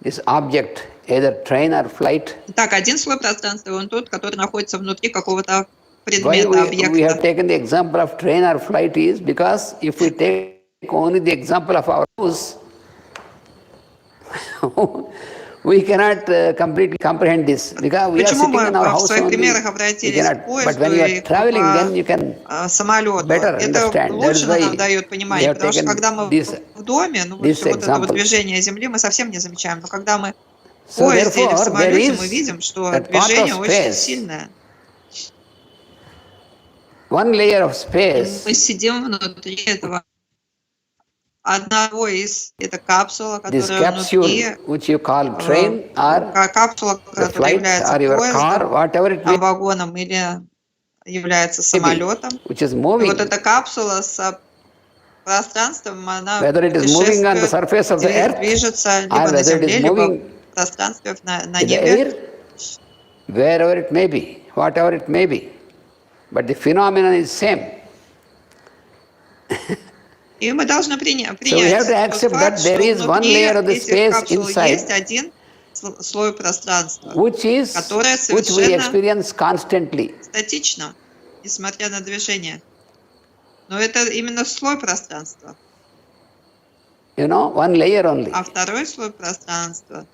this object, either train or flight. Так, один слой пространства, он тот, который находится внутри какого-то Why предмета, we have объекта. taken the example of train or flight is because if we take only the example of our house, we cannot completely comprehend this because we are Почему sitting мы in our в house своих only. примерах обратились к But поезду when you и are traveling, then you can к самолету? better Это understand. лучше That's why нам дает we понимание, have потому что taken когда мы в доме, ну вот this всё вот это вот example. движение Земли мы совсем не замечаем, но когда мы в So поезде или в therefore, самолете, there мы is видим, что that part движение of очень space. сильное. One layer of И space мы сидим внутри этого одного из, это капсула, this которая внутри, capsule which you call train or капсула, the которая flight является or your car, поездом, whatever it may вагоном или является be, самолетом. which is И moving, вот эта капсула с пространством, она whether it is moving on the путешествует, surface of the earth движется либо or на whether it земле, is либо moving в пространстве на in the небе. air, wherever it may be, whatever it may be. But the phenomenon is same. И мы должны принять So we have to тот accept факт, that there что is one внутри layer of the этих space капсул inside, есть один слой пространства, which которое we совершенно experience constantly. статично, несмотря на движение. Но это именно слой пространства. You know, one layer only. А второй слой пространства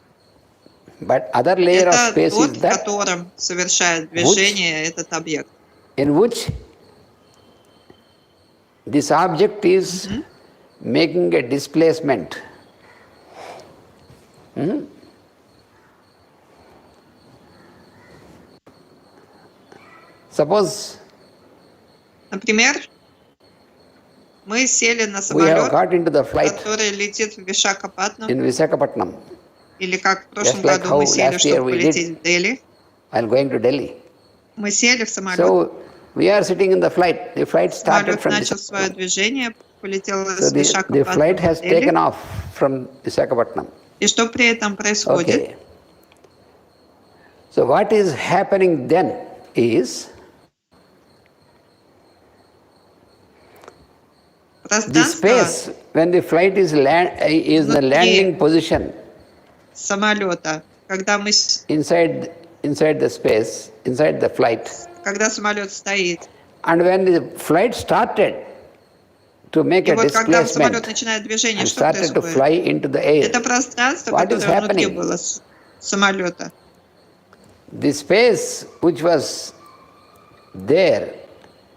But other layer of это space тот, is в that котором совершает движение этот объект. in which this object is making a displacement. Suppose например, мы сели на we have самолет, got into the flight который летит в Вишакапатнам, in Visakhapatnam, или как в прошлом just like году how мы сели, last year чтобы we полететь did в Дели. while going to Delhi. Мы сели в самолет, So we are sitting in the flight. The flight started самолет from начал свое Visakhapatnam. движение, полетел So из the flight Вишакапатнама has в Дели. taken off from Visakhapatnam. И что при этом происходит? Okay. So what is happening then is the Пространство space when the flight is in the landing position самолета, когда мы, inside the space, inside the flight, когда самолет стоит, and when the flight started to make и a вот когда самолет displacement начинает движение, and что started to происходит? fly into the air, Это пространство, what is которое внутри happening? было самолета. The space which was there,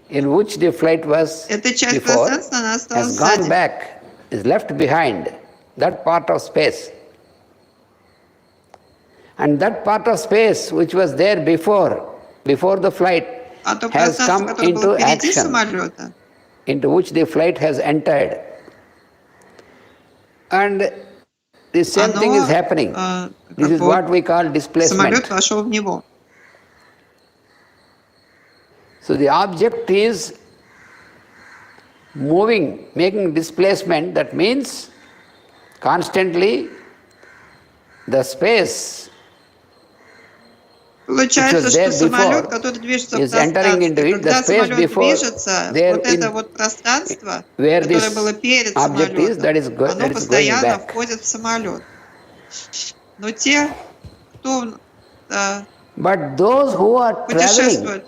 in which the flight was Эта часть before, пространства, она осталась has gone сзади. back, is left behind, that part of space. And that part of space which was there before the flight, А то has пространство, come которое into было впереди action, самолета, into which the flight has entered. And the same thing is happening. This is what we call displacement. самолет вошел в него. So the object is moving, making displacement. That means constantly the space Получается, что самолет, который движется в пространстве, когда самолет движется, вот это вот пространство, которое было перед самолетом, оно постоянно входит в самолет. Но те, кто путешествует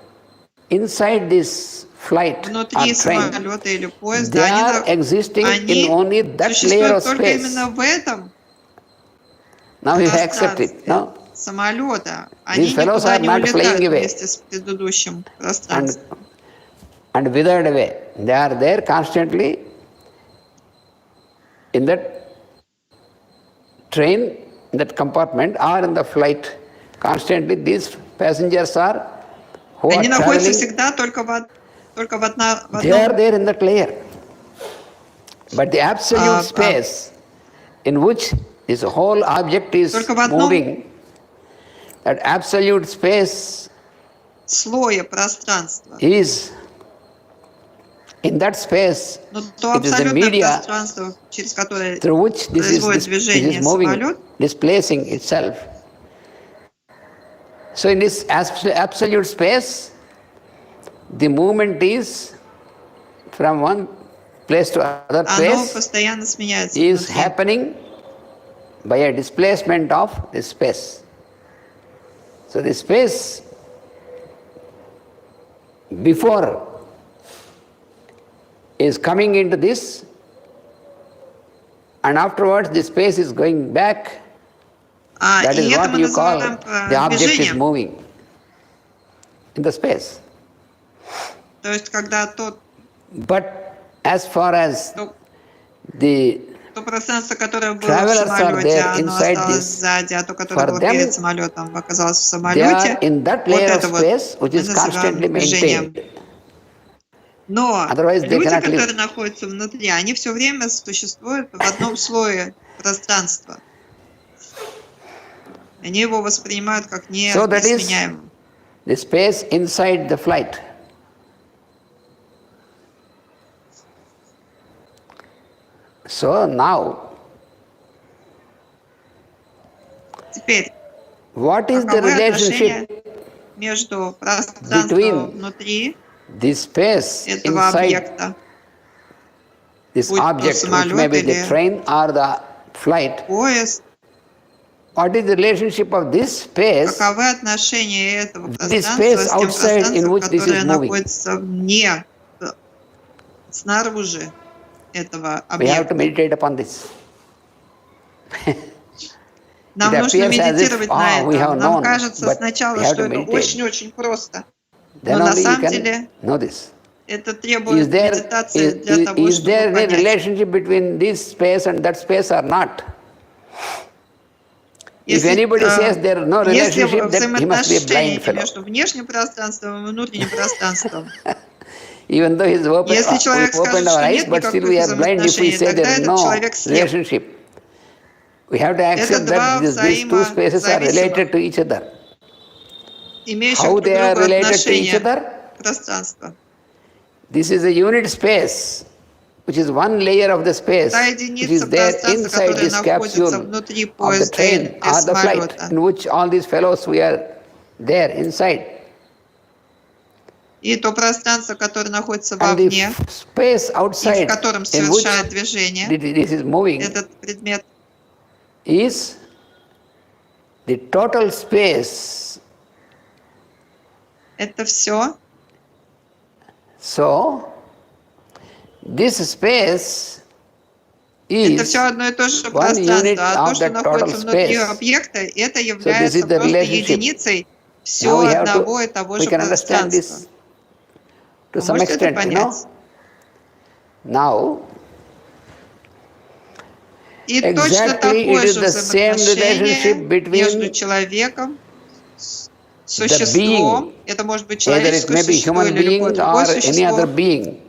inside this flight внутри or train, самолета или they поезда, are existing in only that layer существуют of только space. именно в этом Now you accept it. No? самолета. Они These fellows никуда are не not улетают flying away вместе с предыдущим пространством. and withered away. They are there constantly in that train, in that compartment, or in the flight. Constantly these passengers are who Они are находятся traveling. всегда только в одном. They are there in that layer. But the absolute space in which this whole object is moving, that absolute space слое пространства. is in that space, Но то it is the абсолютное media пространство, через которое through which this производит is движение moving, самолет. displacing itself. So in this absolute space, the movement is from one place to another Оно place постоянно сменяется. is happening by a displacement of this space. So the space before is coming into this, and afterwards the space is going back. That is what you call the object is moving in the space. То есть, когда тот But as far as the то пространство, которое было в travelers are самолете, there оно inside осталось this, сзади, а то, которое for было them, перед самолетом, оказалось в they самолете. are in that Вот layer of это вот space which мы is называем constantly движением. maintained. Но Otherwise they люди, cannot live. которые находятся внутри, они все время существуют в одном слое пространства. Они его воспринимают как несменяемым. The space inside the flight. So now, Теперь, what is the каковы relationship отношения между пространством between внутри the space этого inside объекта, this будь то object, which самолет may be the или train or the flight? поезд? What is the relationship of this space Каковы отношения этого this пространства space с тем outside in пространством, which this которое is moving? находится вне, снаружи этого We have to объекта? meditate upon this. Нам It нужно appears as if, медитировать на we have этом. Нам known, кажется but сначала, we have что to это meditate. очень-очень просто. Then Но на only you самом can деле know this. это требует Is there, медитации для того, is there чтобы any понять. relationship between this space and that space or not? If anybody says there is no если relationship, then he must be a blind взаимоотношения fellow. между внешним пространством и внутренним пространством, Even though he's если человек we opened скажет, our что eyes, нет but still никаких we are blind if we взаимоотношений, say тогда there is этот no человек слеп. relationship. We have to Это accept два that these two spaces are related to each other. имеющих How друг к they are другу related to each отношения other? пространства. This is a unit space, which is one layer of the space, Та which единица is there пространства, inside которая this находится capsule внутри of the поезда train или or the flight, самолета. in which all these fellows we are there inside. И то пространство, которое находится And the вовне, space и в outside котором in which совершает движение this is moving этот предмет, is the total space. это все. So, this space Это is все одно и то же one unit пространство, а то, of что that total находится внутри space. объекта, это So this является is the просто relationship. единицей Now все we have одного и to, того we же can understand пространства. this to Вы some можете это extent, you know. понять? Now, И точно exactly it такое is же the same relationship взаимоотношение между between человеком, существом, это может быть either it человеческое may be существо human или любое being другое or any other существо, being.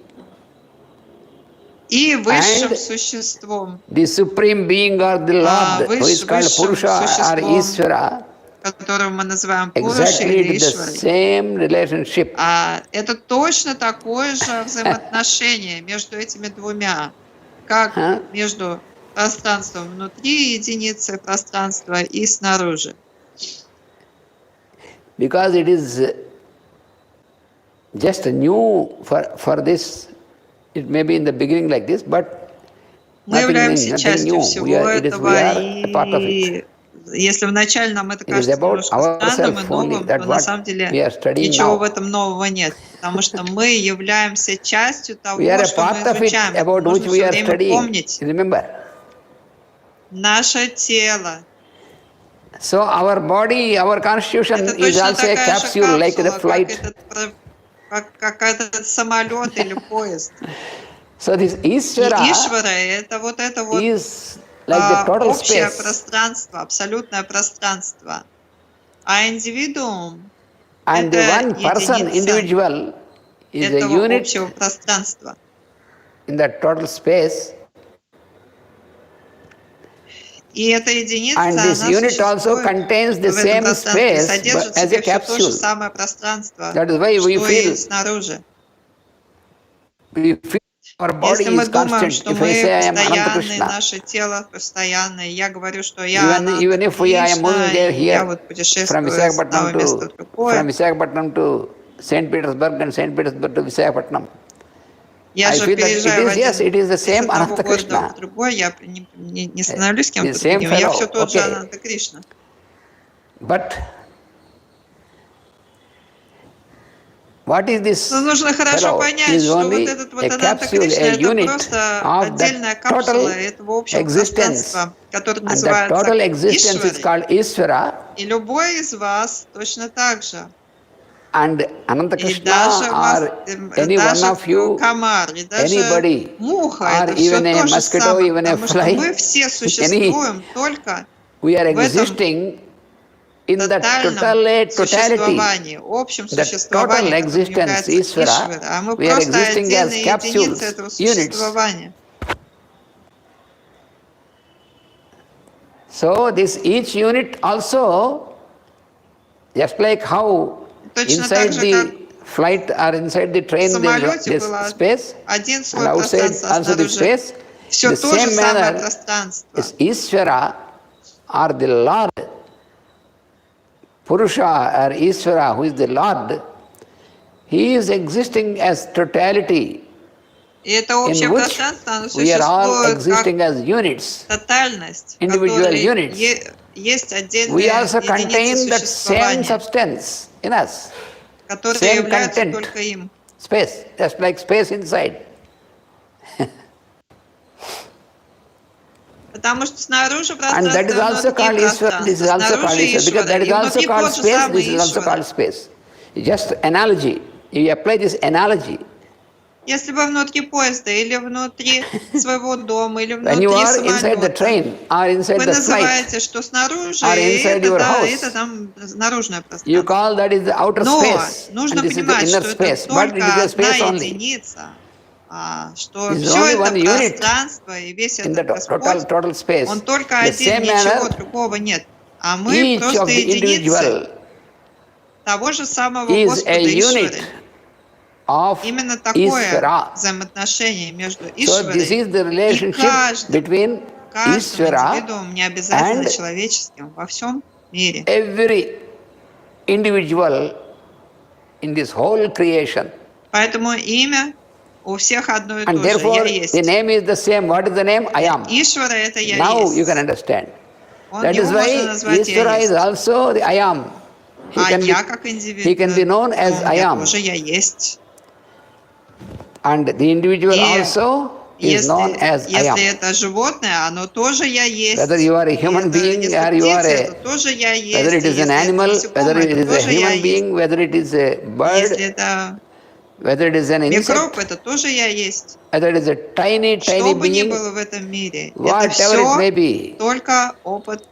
и высшим And существом, the supreme being or the Lord, who is called высшим Purusha or существом, Ishvara, которого мы называем Пурушей exactly или the Ишварой. same relationship. Это точно такое же взаимоотношение между этими двумя, как между пространством внутри единицы пространства и снаружи. Because it is just new for this, it may be in the beginning like this, but мы являемся nothing частью new. всего We are этого, a part of it. и если вначале нам это It is кажется about немножко странным и ourselves only, новым, that то на what самом деле we are studying ничего now. в этом нового нет, потому что мы являемся частью того, We are a что мы part of it изучаем. about which Нужно we все are время studying. помнить. Remember. Наше тело. So our body, our constitution Это is точно also a такая же capsule, like the капсула, flight. как этот самолет или поезд. So this И Ishvara Ишвара — это вот is like the total общее space. пространство, абсолютное пространство. А индивидуум — And the это one person, единица individual, is a этого unit общего пространства. in that total space. И эта единица, And this она unit also существует contains the в этом same пространстве, space содержит в as a себе все то же capsule. самое пространство, That is why we что и feel снаружи. our body Если мы is думаем, constant. что If I мы say I am Ananata постоянные, Krishna, наше тело постоянное, я говорю, что я even if I am moving there, и я here, вот from путешествую с одного места в другое. Visakhapatnam to St. Petersburg and St. Petersburg to Visakhapatnam. Я I же feel that переезжаю it is the из same одного Ananata города Krishna. в другой, я не становлюсь кем-то The same другим, я fellow, все тот же okay. Ананта Кришна. But what is this Но нужно хорошо fellow? понять, Is что вот only этот вот a Ананта capsule, Кришна — a это unit просто of отдельная that капсула total этого общего existence. пространства, которое And that называется total existence is Ишварой. called Ishvara. И любой из вас точно так же. And Ananta И Krishna даже or any one of you, комар, и даже anybody, муха, or это все even a то же mosquito, самое, even a потому что fly, мы все существуем только we are в этом existing in that тотальном totality. существовании, общем The total существовании, которым existence является is Ишвара, а мы we are просто existing as отдельные capsules, единицы этого units. существования. So this each unit also, just like how Точно inside так же, the как flight or inside the в train there is самолете this было space, один and слой outside пространства, а also the снаружи space, все the то же same самое manner пространство. is Ishvara or the Lord, Purusha or Ishvara, who is the Lord, he is existing as totality, И это общее in which пространство, оно we are all существует как existing as units, тотальность, в individual которой units. есть отдельные We also единицы contain that same существования, substance in us, которые same являются content. только им. Space, just like space inside. Потому что снаружи And that is пространство, also called внутри Ishvara. This is пространство, also called снаружи Ishvara. Because Ишвара, that is и also внутри called тот же space, this самый is also Ишвара. called space. It's just analogy. You apply this analogy. Если вы внутри поезда, или внутри своего дома, или When you внутри are inside the самолета, train or inside вы the flight, называете, что снаружи, or inside это, your да, house, это там наружное you пространство. call that is the outer Но space, нужно and this is the понимать, inner что это space, but it is только a одна space only. единица, что This is все only это one unit пространство и весь in the этот total Господь, space. Он только The один, same ничего manner, другого нет. А мы each просто of the единицы individual того же самого is a Господа unit Ишвары. of Именно такое Ishvara. взаимоотношение между So this Ишварой is the и relationship between каждым Ishvara индивидуумом, не обязательно and человеческим, во всем мире. every individual in this whole creation. Поэтому имя у всех одно и And то же. therefore, Я the есть. name is the same. What is the name? I am. Ишвара это я Now you есть. can understand. That Его is можно why назвать я Ishvara is есть. also the I am. А я как He can be known as I индивидуум, am. тоже я есть. And the individual И also is known as I am. если это животное, оно тоже я есть. Whether you are a human being Если or you are птица, a, это тоже я есть. whether it is an animal, whether it is a human being, whether it is a bird, Если это whether it is an микроб, insect, это тоже я есть. whether it is a tiny Что бы ни being, было в этом мире, это whatever it may все be, только опыт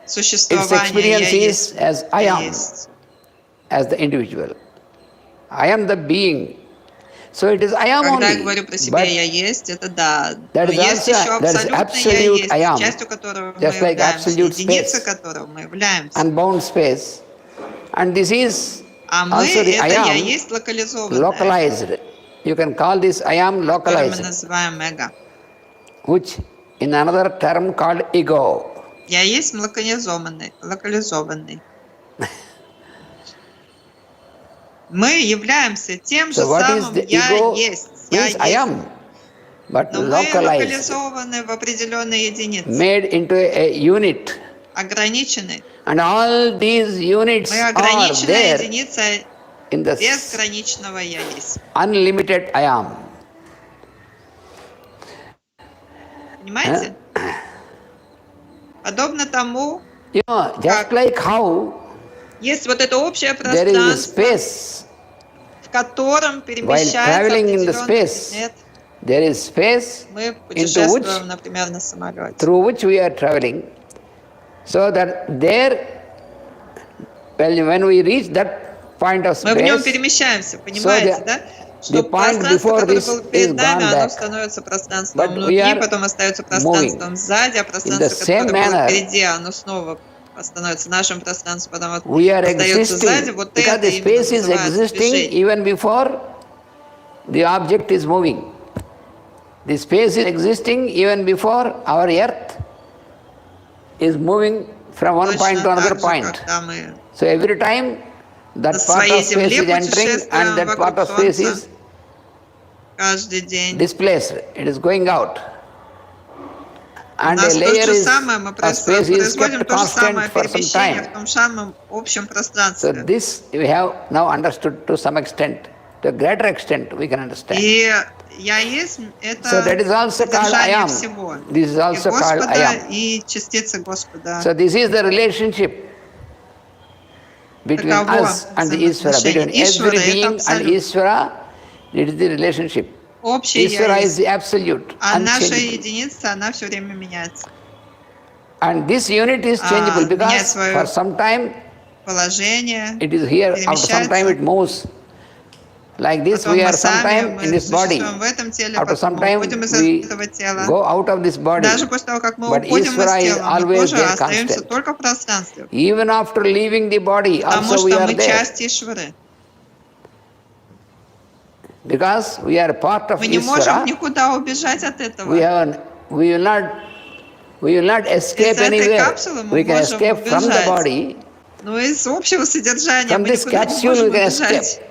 its существования experience я is есть. as I Я am, есть. as the individual. I am the being. So it is I am Когда я only. говорю про себя, я есть, это да. That Но is есть also- еще that is абсолютно я absolute есть, I am. частью которого мы Just like являемся, absolute единицей space. которого мы являемся. Unbound space. And this is А мы also the I это я am есть локализованное, localized. You can call this I am которое мы localized, называем эго. which in another term called ego. Я есть локализованный. Мы являемся тем же So what is самым the я ego? есть. Я Means I есть. am, but Но мы localized, локализованы в определенные единицы, made into a unit. ограничены. And all these units Мы are ограниченная there единица in the безграничного я есть. unlimited I am. Понимаете? Подобно тому, You know, just like how есть вот это общее there is a пространство, space, в котором while перемещается traveling in the определенный space, предмет. there is space Мы into путешествуем, which, например, на самолете. through which we are traveling, so that there, when we reach that point of Мы в нем space, перемещаемся, понимаете, да? Что the point пространство, before которое this было is перед нами, gone оно back. становится пространством But we внутри, are потом остается пространством сзади, а пространство, same которое было manner, впереди, оно снова становится нашим пространством, потом we are остается сзади. existing, Вот because это the именно space is называется existing движение. even before the object is moving. The space is existing even before our earth is moving from one point to another point. Когда мы So every time that на part своей of space земле is entering путешествуем and that part вокруг of space Солнца is каждый день. displaced, it is going out. У And a нас то layer же is, самое, мы of space is производим kept то же constant самое for some перемещение в time. том самом общем So пространстве. this we have now understood to some extent. To a greater extent we can understand. И я есть это So that is also called I содержание am. всего. This is И also called I Господа, am. и частицы Господа. So this is the relationship between Таково us and the Ishvara, between Ishvara every это being and абсолют. Ishvara. It is the relationship. Общее я Ishvara is есть. the absolute, А наша unchangeable. единица, она все время меняется. And this unit is changeable меняет because свое for some time Положение. it is here, after some time it moves. Like this, Потом we мы are сами, sometime мы in this body. существуем в этом теле, After потом some мы time уходим из we этого тела. go out of this body. Даже после того, как мы But уходим Ishvara из is тела, мы always тоже there остаемся constant. только в пространстве. Even after leaving the body, Потому also we что are мы there. часть Ишвары. Because we are part of Мы не можем Ishvara, никуда убежать от этого. we will not escape Из этой anywhere. капсулы мы We can можем escape from the убежать. body. Но из общего содержания From мы this никуда не capsule можем we can убежать. escape.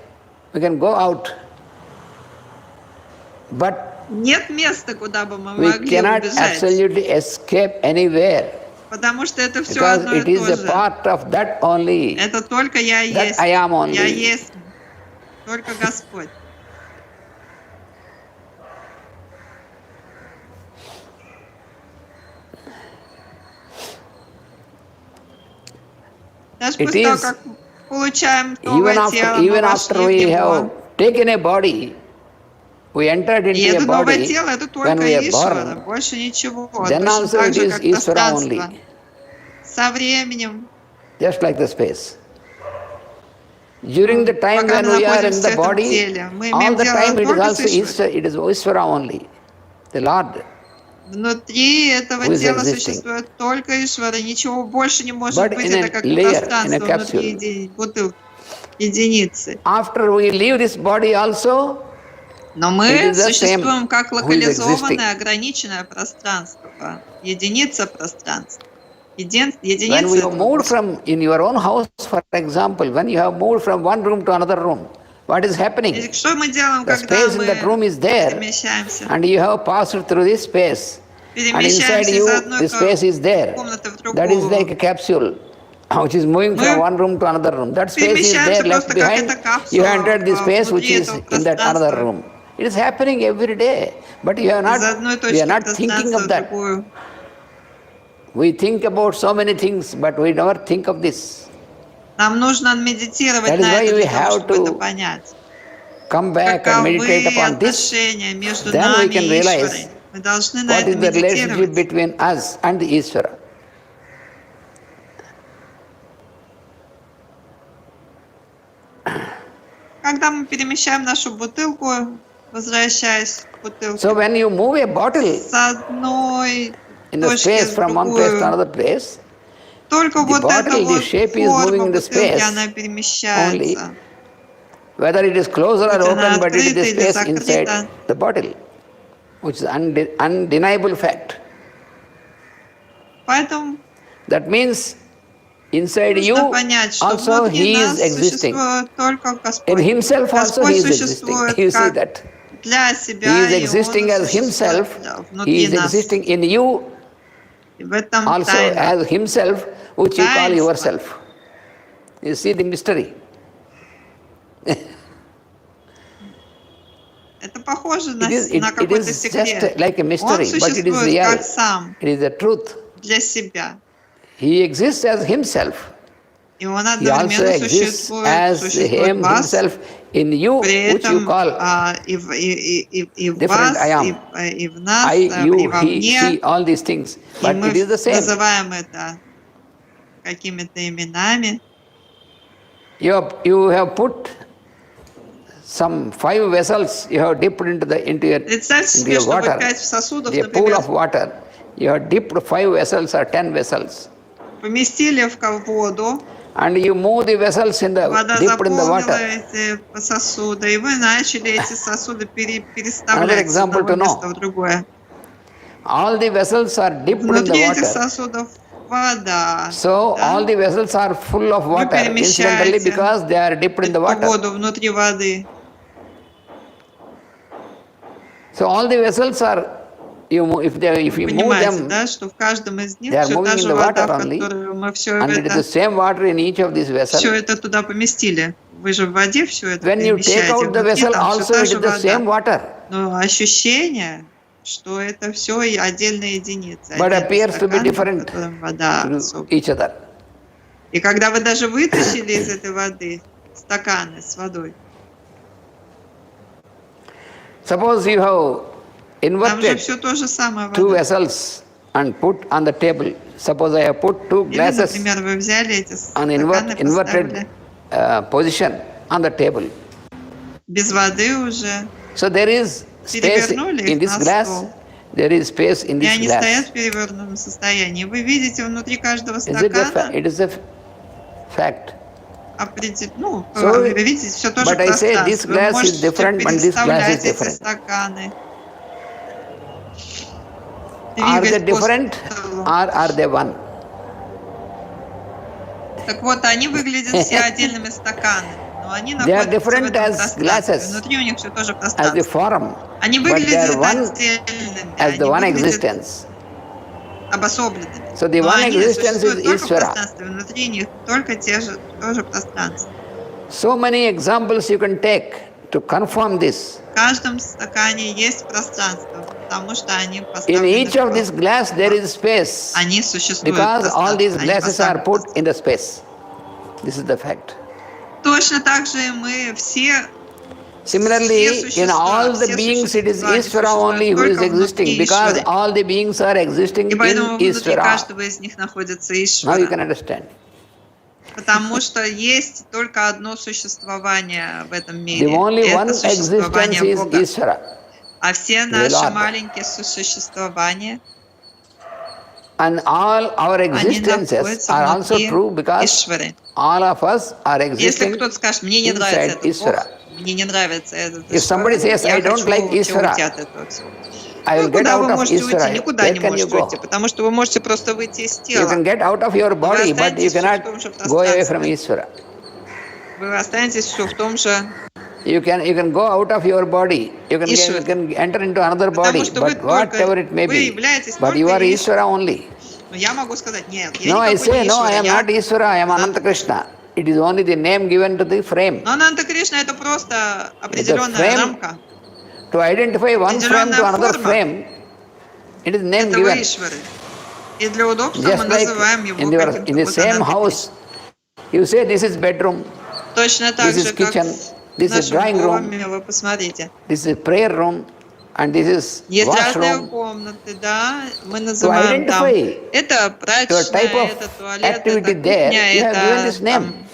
We can go out. But Нет места, куда бы мы we могли cannot убежать. absolutely escape anywhere. Потому что это все Because одно и it is то a же. part of that only. Это только я That есть. I am only. Я есть. Только Господь. Даже It после того, is- как получаем Even новое after, тело, мы even вошли after в we него. have taken a body, we entered И into это a новое body тело, это when только we are Ишвара, born, больше ничего. then Точно also так it же, is как Ishvara пространство. only, Со временем, just like the space. During the time пока when мы we are in находимся the в этом body, теле, мы all имеем the дело time it is только с also Ишварой. it is Ishvara only, the Lord, Внутри этого who is тела existing. существует только Ишвара, ничего больше не может But быть. in Это a как layer, in a пространство внутри capsule. бутылки, единицы. After we leave this body also, Но it мы is the same существуем как who is existing. локализованное, ограниченное пространство, единица пространства. When Единица we have этого moved Господа. from, in your own house, for example, when you have moved from one room to another room, what is happening? И что мы делаем, The когда space in мы that room is there, перемещаемся? and you have passed through this space, and inside Перемещаемся из you, одной the space is there. комнаты в That is like a другую. capsule, which is moving from Мы one room to another room. That space is there, перемещаемся left просто как behind. эта You капсула have entered the space which внутри is этого in that another пространства. room. It is happening every day, but you are Из not. одной We are точки not thinking пространства of в that. другую. We think about so many things, but we never think of this. Нам нужно медитировать That is на why это we для того, have чтобы это to понять. come back and meditate Каковы upon this. отношения между Then we нами can и Ишварой? realize Мы должны на what это is the relationship медитировать. between us and Ishvara. Когда мы перемещаем нашу бутылку, возвращаясь к бутылке, So when you move a bottle с одной in the точки space в from one place to другую, another place, только the вот эта bottle, the вот shape is форма moving in the бутылки, space она only. перемещается. Whether it is closed or Будь она open, but it is the открыта или space inside закрыта. the bottle, which is undeniable fact. Поэтому That means inside нужно you понять, что also внутри He is нас existing. существует только In Господь. Himself also Господь He is existing. существует You see как that? для He себя, is и Он existing as существует Himself. He внутри is нас. existing in you И в этом also тайна. as Himself, which you call Таинство. yourself. You see the mystery. Это похоже It is, на какой-то just секрет. like a Он mystery, but it is существует real. как сам, It is the truth. для себя. He exists as Himself. И Он He also одновременно exists as существует в вас, Himself in you, при which you этом call и в different вас, I am. и в нас, I, и you, во he, мне. she, all these things. И But мы it is the same. называем это какими-то именами. You have put some 5 vessels you have dipped into your что water, вы 5 сосудов, a pool например, of water. You have dipped 5 vessels or 10 vessels, поместили в воду, and you move the vessels вода dipped in the заполнила water. эти сосуды, и вы начали эти сосуды переставлять с example одного to know. места в другое. All the vessels are dipped in the Внутри этих water. сосудов вода. So да? all the vessels are full of Вы water, incidentally перемещаете because they are dipped in the эту water. воду внутри воды. So all the vessels are, if you move Понимаете, them, да, что в каждом из них they are все та moving in же the вода, water в only, которую мы все and it is the это, same water in each of these vessels. все это туда поместили. Вы же в воде все это When you take перемещаете, out the внутри vessel, там все also та it же is the same вода. water, Но ощущение, что это все отдельные единицы, but отдельные appears to be стаканы, в different котором вода to особая. each other. И когда вы даже вытащили из этой воды стаканы с водой, Suppose you have там же inverted все то же самое 2 вода. vessels and put on the table. Suppose I have put 2 Или, glasses например, вы взяли эти on стаканы, inverted поставили position on the table. без воды уже, So there is space перевернули in их this на glass. стол. There is space in И this они glass. стоят в перевернутом состоянии. Вы видите внутри каждого Is it the стакана, it is a fact. вы видите все то же but I say this пространство. Вы glass is можете different and this glass is переставлять эти different. стаканы. Are they Двигать по different столу. or are they one? Так вот, они выглядят все отдельными стаканами, но они They are находятся в different этом as пространстве. glasses, Внутри у них все тоже as the пространство. form, Они but they выглядят are one отдельными, as они the one выглядят existence. обособленными. So the Но one они existence существуют is только в Ishvara. пространстве, внутри них только тоже пространство. So many examples you can take to confirm this. В каждом стакане есть пространство, потому что они In поставлены each of this glass there is space они существуют because all these они glasses are поставлены put in the space. This is the fact. Точно так же и мы все Similarly, in all the beings, it is Ishvara only who is existing, because all the beings are existing in Ishvara. Now you can understand. Потому что есть только одно существование в этом мире. The only one Это существование existence is Бога. Ishvara. А все наши маленькие существования, and all our existences are also true because all of us are existing inside Ishvara. Мне не нравится этот If somebody says, I don't like Ishvara, I will get out of Ishvara. Никуда не Where can you можете go? уйти, потому что вы можете просто выйти из You can тела. get out of your body, but you cannot go away from Ishvara. Вы останетесь все в том же. You can go out of your body. You can enter into another body, but whatever it may be. But you are Ishvara only. Но я могу сказать, нет, я No, I никакой say, не no, I am Ишвара, not Ishvara, I am Ananta Krishna. It is only the name given to the frame. Но Ананта Кришна это просто определенная рамка. To identify one frame to another frame, it is name Этого given. Ишвары. И для удобства мы Just like называем его in каким-то the вот same Ананта house, you say this is bedroom, Точно так this is же, как kitchen, в this is нашем drawing room, доме, вы посмотрите. this is prayer room, and this is Есть разные washroom. комнаты, да, мы называем там, identify это прачечная, type of это туалет, это activity there, кухня, you have given this это name. там,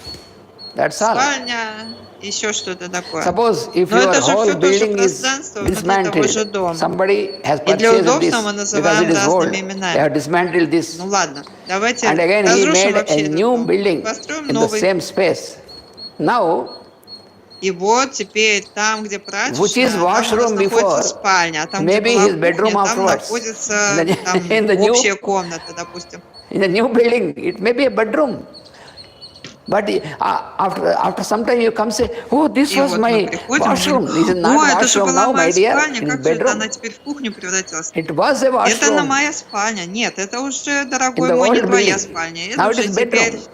That's all. спальня, еще что-то такое. Suppose if Но your это же whole все то же building is пространство внутри того же dismantled, дома. somebody has И для purchased this удобства мы because называем it is old. разными They именами. have dismantled this, Ну ладно, давайте and again he разрушим made вообще a этот new дом. building Построим in the новый. same space. Now, И вот теперь там, где which is прачечная, там у washroom нас before, находится спальня, а там, где maybe была his bedroom кухня, там afterwards. находится там in the new- общая комната, допустим. in the new building, it may be a bedroom. But after some time you come say, oh, this И was вот my мы приходим, washroom. This is говорим, not о, это же washroom была now, моя my dear. спальня, It is как же это bedroom. она теперь в кухню превратилась? It was a Это она washroom. моя спальня. Нет, это уже, дорогой In the мой, не old твоя building. спальня. Now Это it уже is теперь bedroom.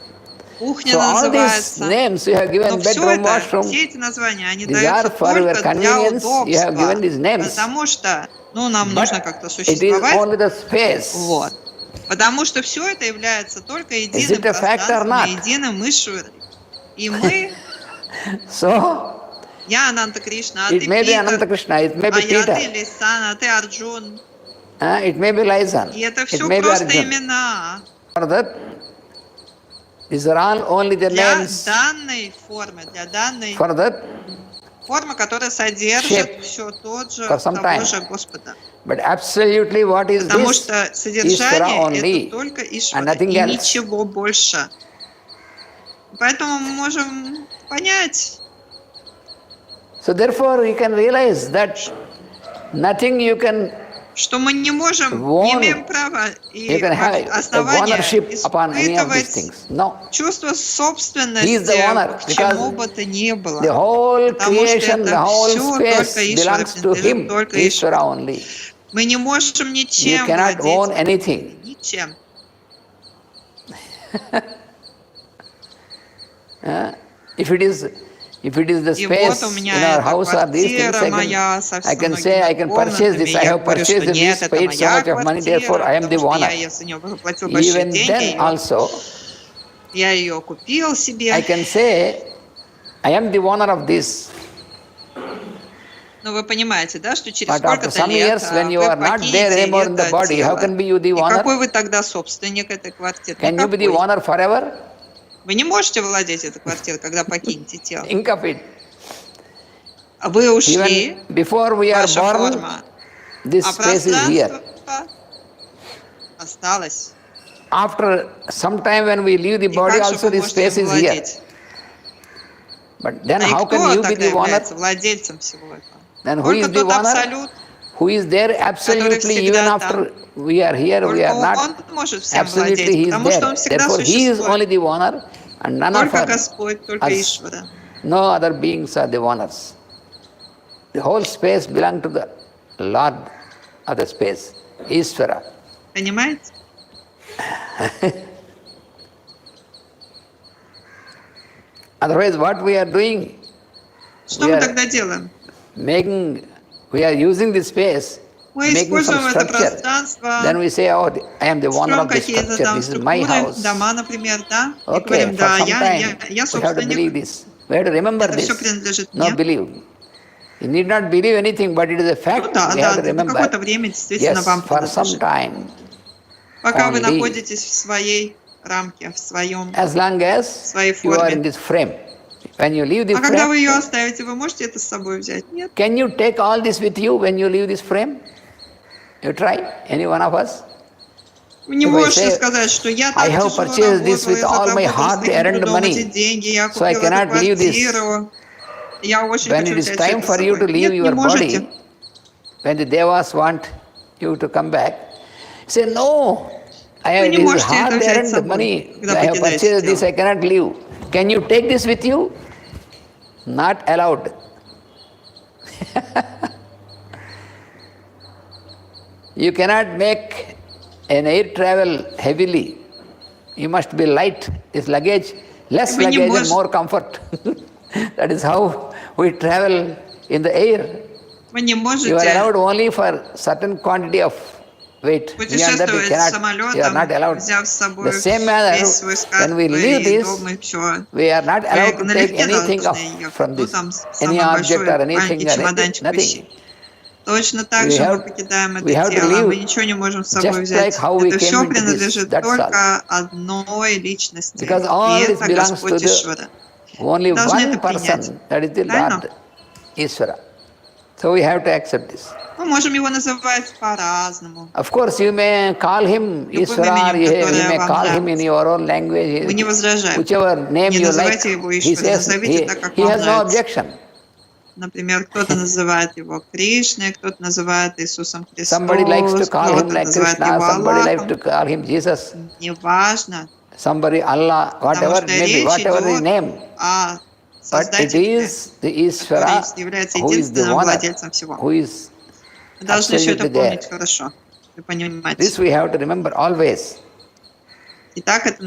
кухня So all these называется. names you have Но given, все bedroom, это, washroom, все эти названия, они these are даются for your только для convenience. You have given удобства. these names. Потому что, ну, нам But нужно как-то it is существовать. only the space. Вот. Потому что все это является только Is единым it a fact or пространством, not? единым Ишварой. И мы, So, я Ананта Кришна, а it ты may be Ananta Питер, Krishna, it may а be я ты Peter, Лисан, а ты Арджун. it may be Lysan, И это it все may be просто Arjun. имена. For that, these are all only the Для names. данной формы, для данной For that, формы, которая содержит shape все тот же, for some того time. же Господа. but absolutely what is Потому this? что содержание only, это только and Ишвара nothing и else. ничего больше. Поэтому мы можем понять, So therefore, you can realize that nothing you can что мы не можем, Won. не имеем права you и can have a основания ownership upon any of these испытывать things. No, чувство He is собственности the owner, к чему because бы то ни было. the whole Потому что creation, the это whole все space только Ишвара, belongs to принадлежит Him, только Ishvara Ишваре. only. Мы не можем You ничем cannot own владеть. anything. Ничем. If it is the И вот space у in меня our эта house or these things, квартира моя со I can многими say I can purchase this, комнатами. I Я have говорю, что purchased нет, this, это paid so моя much of money, therefore I am the квартира, потому owner. что я за нее заплатил большие Even деньги, then also, я ее купил себе. I can say I am the owner of this. Но вы понимаете, да, что через But after сколько-то some лет years, when you вы are not there покинете anymore in the это body, how тело. can be you the И owner? какой вы тогда собственник этой квартиры? Can you be the Никакой. owner forever? Вы не можете владеть этой квартирой, когда покинете тело. Think of it. Вы ушли, Even before we are ваша born, форма, this а space is here. пространство осталось. After some time when we leave the И body, как же also вы this можете space им is here. владеть? But then А и how кто can you be тогда the owner? является владельцем всего этого? Then who Только is the тот owner? абсолют, Who is there absolutely всегда even там. after we are here, we только are not. Он может всем Absolutely владеть, he is потому что Он there. всегда Therefore he is only существует. the owner and none of Только us. Господь, только us. Ишвара. No other beings are the owners. The whole space belongs to the Lord of the space, Ishvara. Понимаете? Otherwise, what we are doing, Что мы тогда делаем? we are using this space, Мы making some используем это structure. пространство, Then we say, oh, I am the owner строим of this какие-то structure, там this is my структуры, house. дома, например, да? И Okay, говорим, for да, some я time, we have to believe собственник, this. We have to remember это this. все принадлежит No, мне. believe. You need not believe anything, but it is a fact. Ну да, We have to на remember. какое-то время действительно Yes, вам for some принадлежит. time. Пока вы only, находитесь в своей рамке, в своем, as long as своей you are in форме. this frame. When you leave the А когда вы frame, ее оставите, вы можете это с собой взять? Нет. can you take all this with you when you leave this frame? You try, any one of us? Вы не If I можете say, сказать, что я I так have тяжело purchased this работала, with я all my заработала с таким hard-earned трудом эти money, деньги, я so I купила эту cannot leave this. квартиру, я очень When хочу it is взять все time это с for you to собой. leave Нет, не your можете. body, when the devas want you to come back, say, no, I have не this можете это взять с hard-earned собой, money, когда I have покидаете purchased this, тело. I cannot leave. Can you take this with you? Not allowed. You cannot make an air travel heavily. You must be light. This luggage, less Вы не luggage and можете. more comfort. That is how we travel in the air. Вы не You are можете allowed only for certain quantity of weight. Beyond that you путешествовать cannot, you are not самолетом, allowed. взяв с собой The same manner, весь свой when we скарб leave и this, дом и все. we are not allowed Вы to take налегке anything должны ехать. from Ну, this, там any самый object большой or anything, маленький or чемоданчик nothing. вещей. Точно так We же мы have- покидаем we это have to тело, leave мы ничего не можем с собой just взять. like how we Это came все into this, принадлежит that's только одной личности. Because И all this это belongs Господь to Ишвара. Only Должны one это принять. person, that is the Правильно? Lord, Ishvara. So we have to accept this. Мы можем его называть по-разному. Of course, you may call him Любым Ishvara, именем, you которое may вам call him in нравится. your own language, Мы не возражаем. whichever name Не you like. называйте его He Ишварой, says назовите так, как he вам has no нравится. objection. Например, кто-то называет его Кришной, кто-то называет Иисусом Христом, Somebody likes to call him кто-то like называет Krishna, его somebody likes Аллахом. to call him Jesus, Неважно, somebody Allah, потому whatever что may be, речь whatever his идет name. о But it Создателе, is the который Ishvara является who is the единственным one владельцем всего. who is Вы должны все это absolutely помнить there. хорошо и понимать. This we have to remember always. Итак, это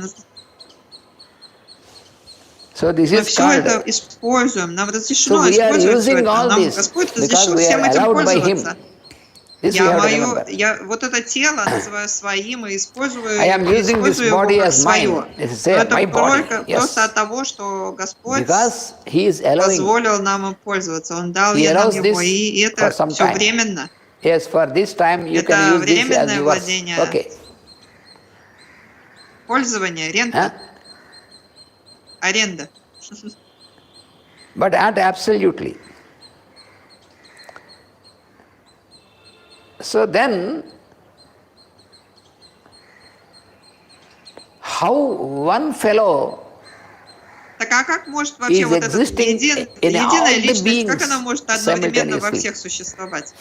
So this мы is все called. это используем, нам So разрешено we are использовать все using это. all Нам this Господь because разрешил we are всем этим allowed by пользоваться. Him. This we have to remember. Я вот это тело называю своим и использую, I am using this использую его body как as свое. mine. This is Но это my body. только Yes. просто от того, что Господь Because He is allowing. позволил нам им пользоваться. Он дал He нам allows его, this и for это some все time. временно. Yes, for this time you Это can use this as временное yours. владение. Okay. Пользование, рента, аренда. But not absolutely. So then, how one fellow Так а как может вообще is вот эта existing in единая all the личность, как beings она может одновременно во simultaneously? всех существовать?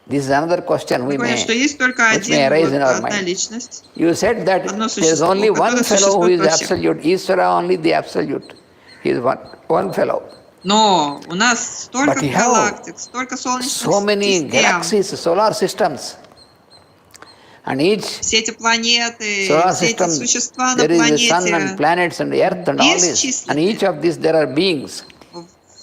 This is another question we Мы говорим, may, что есть только which may один, arise вот, in our одна mind. личность. You said that Одно there is существо, only one которое fellow who is существует во всех. absolute, Ishvara only the absolute. He is one fellow. Но у нас столько But you have галактик, столько солнечных So many систем, galaxies, solar systems. And each все эти планеты, solar все эти system, существа на there is the sun and планете, planets and the earth and all this. Бесчисленные. And each of these there are beings.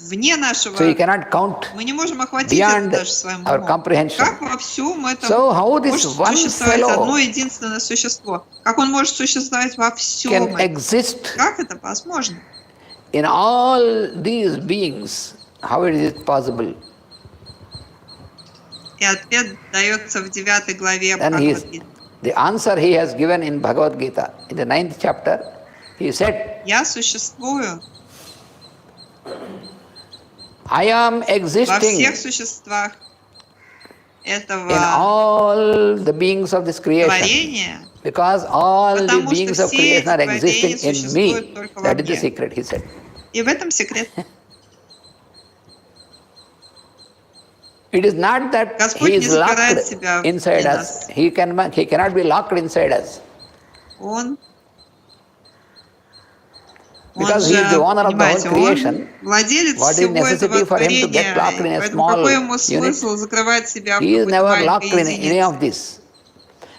вне нашего, So you cannot count. мы не можем охватить это Beyond даже своим our умом. comprehension. Как во всем этом So how this может one существовать fellow одно единственное существо? Как он может существовать во всем can этом? exist Как это возможно? in all these beings? How is it possible? И ответ дается в 9 главе Then Бхагавад-гиты. the answer he has given in Bhagavad Gita, in the 9th chapter, he said, Я существую I am во existing всех существах in этого all the beings of this creation. творения, Because all the потому beings что of все creation are эти existing творения in me. существуют только во That is the мне. secret, he said. И в этом секрет. It is not that Господь he не is запирает locked себя inside внутри us. нас. He cannot be locked inside us. Он Because же, he is the owner of the whole понимаете, creation. он владелец What is всего necessity этого for him to get творения. locked in a Поэтому small какой ему unit? смысл закрывать себя в He is какой-то never locked маленькой in any единице? of this.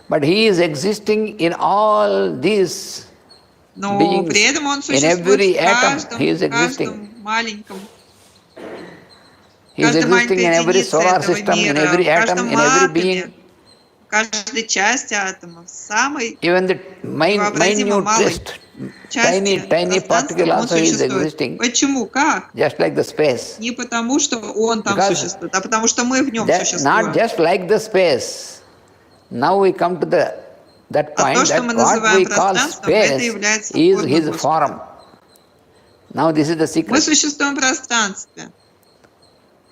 But he is existing in all these Но beings. при этом он In существует every в atom he is каждом existing. маленьком, He is каждой existing маленькой in every единице solar этого system, in мира, every в atom, каждом in every атоме, being. в каждой части атома, в самой Even the minutest tiny particle он also is существует. existing, Почему? Как? just like the space. Не потому, что он там Because существует, а потому что мы в нем Not существуем. just like the space. Now we come to that А point то, что that мы what называем we call пространством, это space является is формой his Господа. form. Now this is the Мы secret. существуем в пространстве.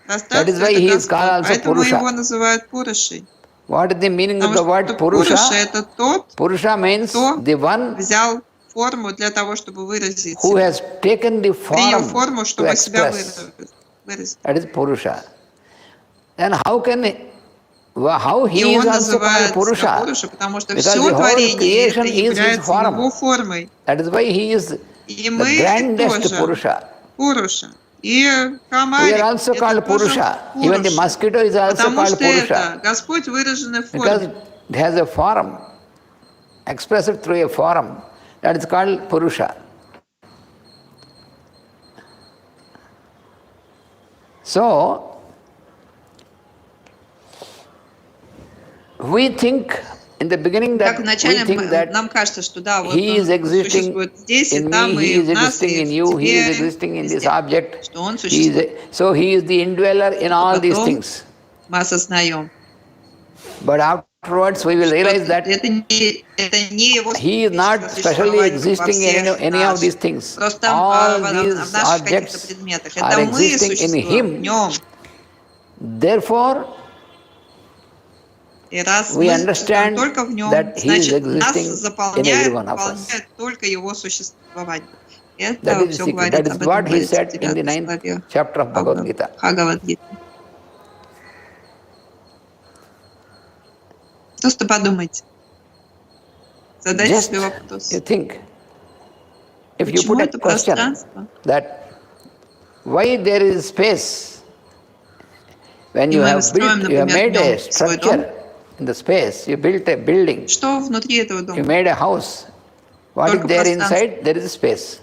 That is Пространство why — это he is Господь, called also поэтому его Purusha. называют Пурушей. What is the meaning of Потому the word что Пуруша — Purusha? это тот, Purusha means кто the one взял форму для того, чтобы выразить who себя. has taken the Принял form форму, to чтобы себя express. выразить. That is Purusha. Then how И he is он also called называет себя Purusha? Пуруша, потому что Because все the whole творение это creation is his является его form. формой. That is why he is И the мы grandest тоже Purusha. Пуруша. И We Камарик are also это called тоже Purusha. Even the Пуруша. mosquito is also Потому called что Purusha. это Господь выраженный в Because форме. it has a form, expressed through a form. That is called Purusha. So, we think in the beginning Так that вначале we think that нам кажется, что да, вот he is он existing существует здесь, и in там, me, he и is в нас, existing и in в you, he is тебе, existing in this везде. object. Что он So существует. he is the indweller in all these Потом things. мы осознаем, But afterwards we will realize что that это не его he is not specially existing in any of these things. Просто All в these наших каких-то objects предметах. are Это мы existing in существуем в him. нем. Therefore, И раз we мы understand существуем только в нем, that he is значит, нас existing in every заполняет one of us. только его существование. That Это is the все secret. говорится, That is об этом what he говорится в said in the 9 9th главе chapter of Bhagavad Gita. Бхагавад-гиты. Просто подумайте. Задайте Just себе вопрос. you think, if you Почему put a это question пространство? that why there is space when И you мы have строим, built, you have например, made a в нем свой дом. structure in the space, you built a building, Что внутри этого you дома? made a house. What is Только there пространство. inside? There is space.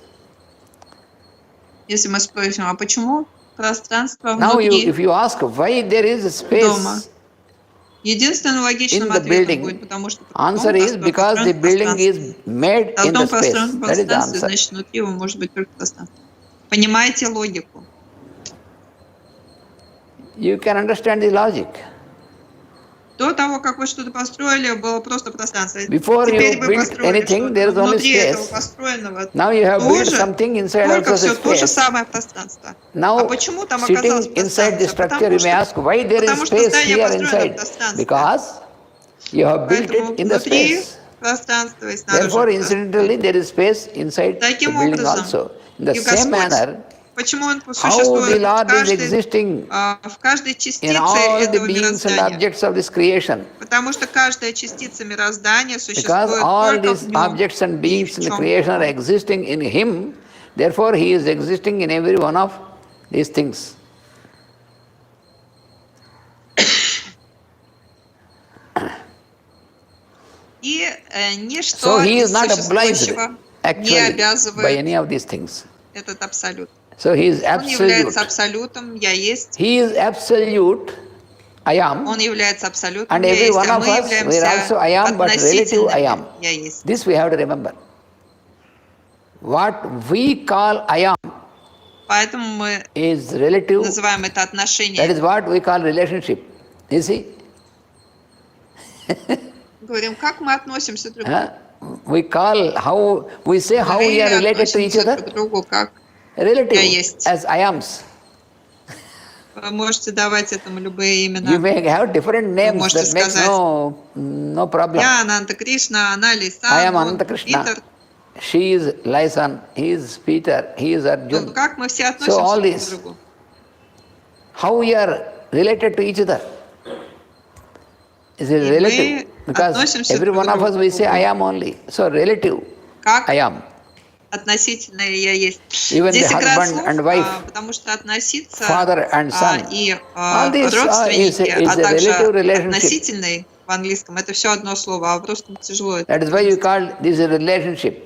Если мы спросим, а почему пространство Now внутри if you ask why there is дома? space Единственным логичным in the ответом building, будет, потому что answer is because the building is made а in the дом space. построен в That is the пространстве, answer. значит, внутри его может быть только пространство. Понимаете логику? You can understand the logic. До того, как вы что-то построили, было просто пространство. Before Теперь you вы built построили anything, что-то. there is only Внутри этого space. построенного Now you have built тоже something inside только also все the то же space. самое пространство. А Now, почему там оказалось sitting inside the пространство? structure, you may ask why there is Потому что space здание here построено в inside. пространстве. Because you have built Поэтому it in the внутри space. пространство и снаружи Therefore, пространство. incidentally, there is space inside the Таким building образом, also. In the и same Господь, manner, почему Он how the существует Lord is existing в каждой in частице all the этого beings and мироздания? objects of this creation. Потому что каждая частица мироздания Because существует all только these в нем. objects and И beings в in the чем creation are existing in Him, therefore He is existing in every one of these things. И ничто So He из is not obliged существующего не actually by обязывает any of these things. этот абсолют. So He is Он является absolute. абсолютом, я есть. He is absolute, I am, Он является абсолютом, and я every есть, one а of мы us, we are also I являемся am, but relative I am. относительными, я есть. This we have to remember. What we call I am Поэтому мы is relative. называем это That отношение. is what we call relationship. You see? Говорим, как мы относимся друг к другу. We call how we say how we are related to each относимся other. друг к другу, как Relative есть. as I ams. вы можете давать этому любые You имена. may have different names. можете That makes сказать, no problem. Я Ананта Кришна, она I Лисан, am он Ananta Krishna. Питер. She is Lysan. He is Peter. He is Ну, Arjun. как мы все So относимся all друг к this, другу? how we are related to each other is a И relative. мы Because относимся every друг к one of us we другу say I am only. So relative как I am. относительное я есть. Even Здесь the игра husband слов, and wife, потому что относиться father and son. и All this родственники, is а a также relative relationship. относительный в английском, это все одно слово, а в русском тяжело это. That is why you call this a relationship.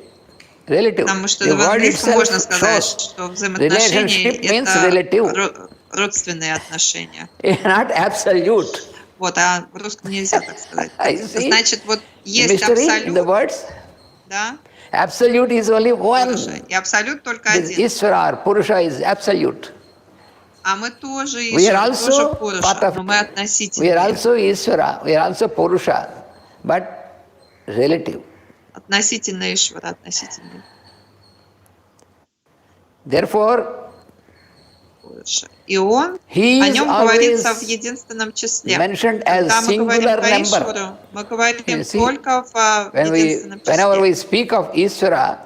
Relative. Потому что The в word английском можно itself сказать, shows что взаимоотношения relationship means это relative. Родственные отношения. Not absolute. Вот, а в русском нельзя так сказать. I see. Значит, вот The есть mystery in the абсолют, words. да, Absolute is only one. И абсолют только This один. Ishvara, Purusha is absolute. А мы тоже We are Ишвара, тоже also Пуруша, part of но мы it. We относительные. are also Ishvara, we are also Purusha, but relative. Относительно Ишвара, относительно Therefore, Пуруша. И он, he о is нем говорится в always единственном числе. mentioned as Когда мы говорим singular про number. Ишвару, мы говорим You see, только в единственном whenever we числе. speak of Ishvara,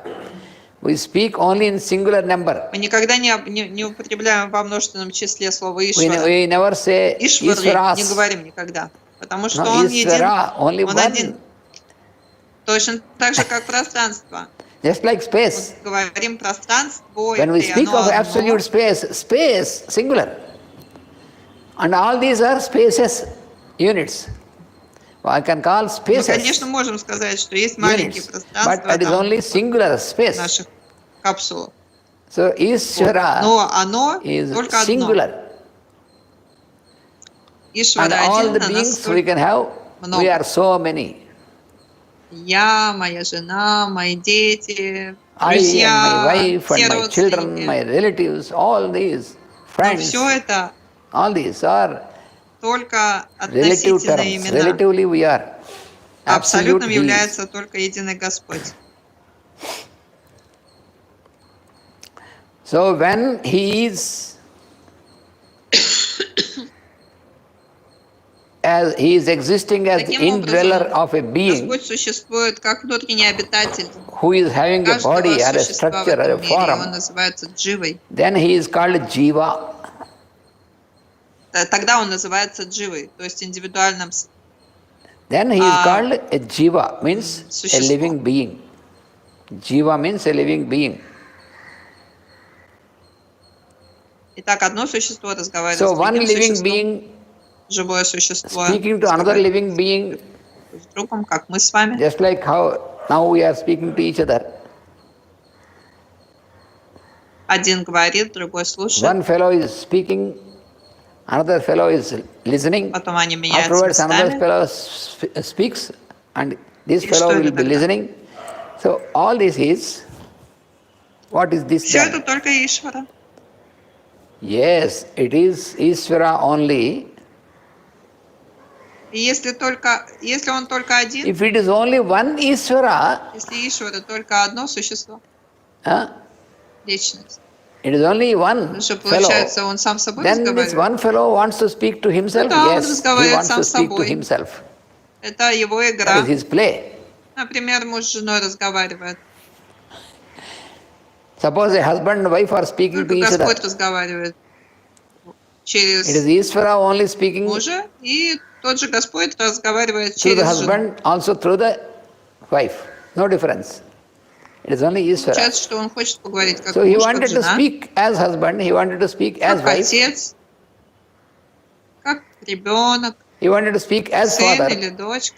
we speak only in singular number. Мы никогда не употребляем во множественном числе слово Ишвара. We never say Ишвары Ishvaras. не говорим никогда, потому что No, он един, Ishvara, only он one. один. Точно так же, как пространство. Just like space. Мы говорим пространство, When we и speak оно of одно. absolute space, space, singular. And all these are spaces, units. I can call Мы, spaces конечно, можем сказать, что есть маленькие units, пространства but it is only singular в space. наших капсулах. So Вот. Ishvara Но оно is только одно. singular. And Ишвара all один, the а нас beings we can have, we много. are so many. Я, моя жена, мои дети, I and my друзья, wife все and my children, родственники. my relatives, all these Но friends, все это all these are только relative относительные terms. имена. Relatively we are. Абсолютным Absolute he is. является только единый Господь. So when he is as he is existing as the Таким indweller образом, of a being Господь существует как внутренний обитатель who is having a каждого body or a существа в structure or a этом мире, и он form, называется Дживой. then he is called Jiva. Тогда он называется Дживой, то есть индивидуальным Then he is called a Jiva, means a существом. living being. Jiva means a living being. Итак, одно существо разговаривает So с one другим living существом, being живое существо speaking to another разговаривает living being, с другом, как мы с вами. just like how now we are speaking to each other. Один говорит, другой слушает, One fellow is speaking, another fellow is listening. потом они меняются Afterwards, another местами. fellow speaks, and this И fellow что will это be тогда? listening. So all this is, what is this Все then? это только Ишвара. Yes, it is Ishvara only. И если он только один, If it is only one Ishvara, если Ишвара только одно существо, личность, it is only one потому что fellow, получается, он сам с собой then this разговаривает. one fellow wants to speak to himself. Да, он Yes, he разговаривает wants сам to с speak to собой. himself. Это его That игра. is his play. Например, муж с женой разговаривает. Suppose a husband and wife are speaking to Только each other. Господь разговаривает через It is Ishvara only speaking мужа, и тот же Господь разговаривает through the через жену. husband, also through the wife. No difference. It is only Ishvara. Получается, что он хочет поговорить как So he муж, как wanted to жена, speak as husband, he wanted to speak as как wife, отец, как ребенок, he wanted to speak as сын father, или дочка.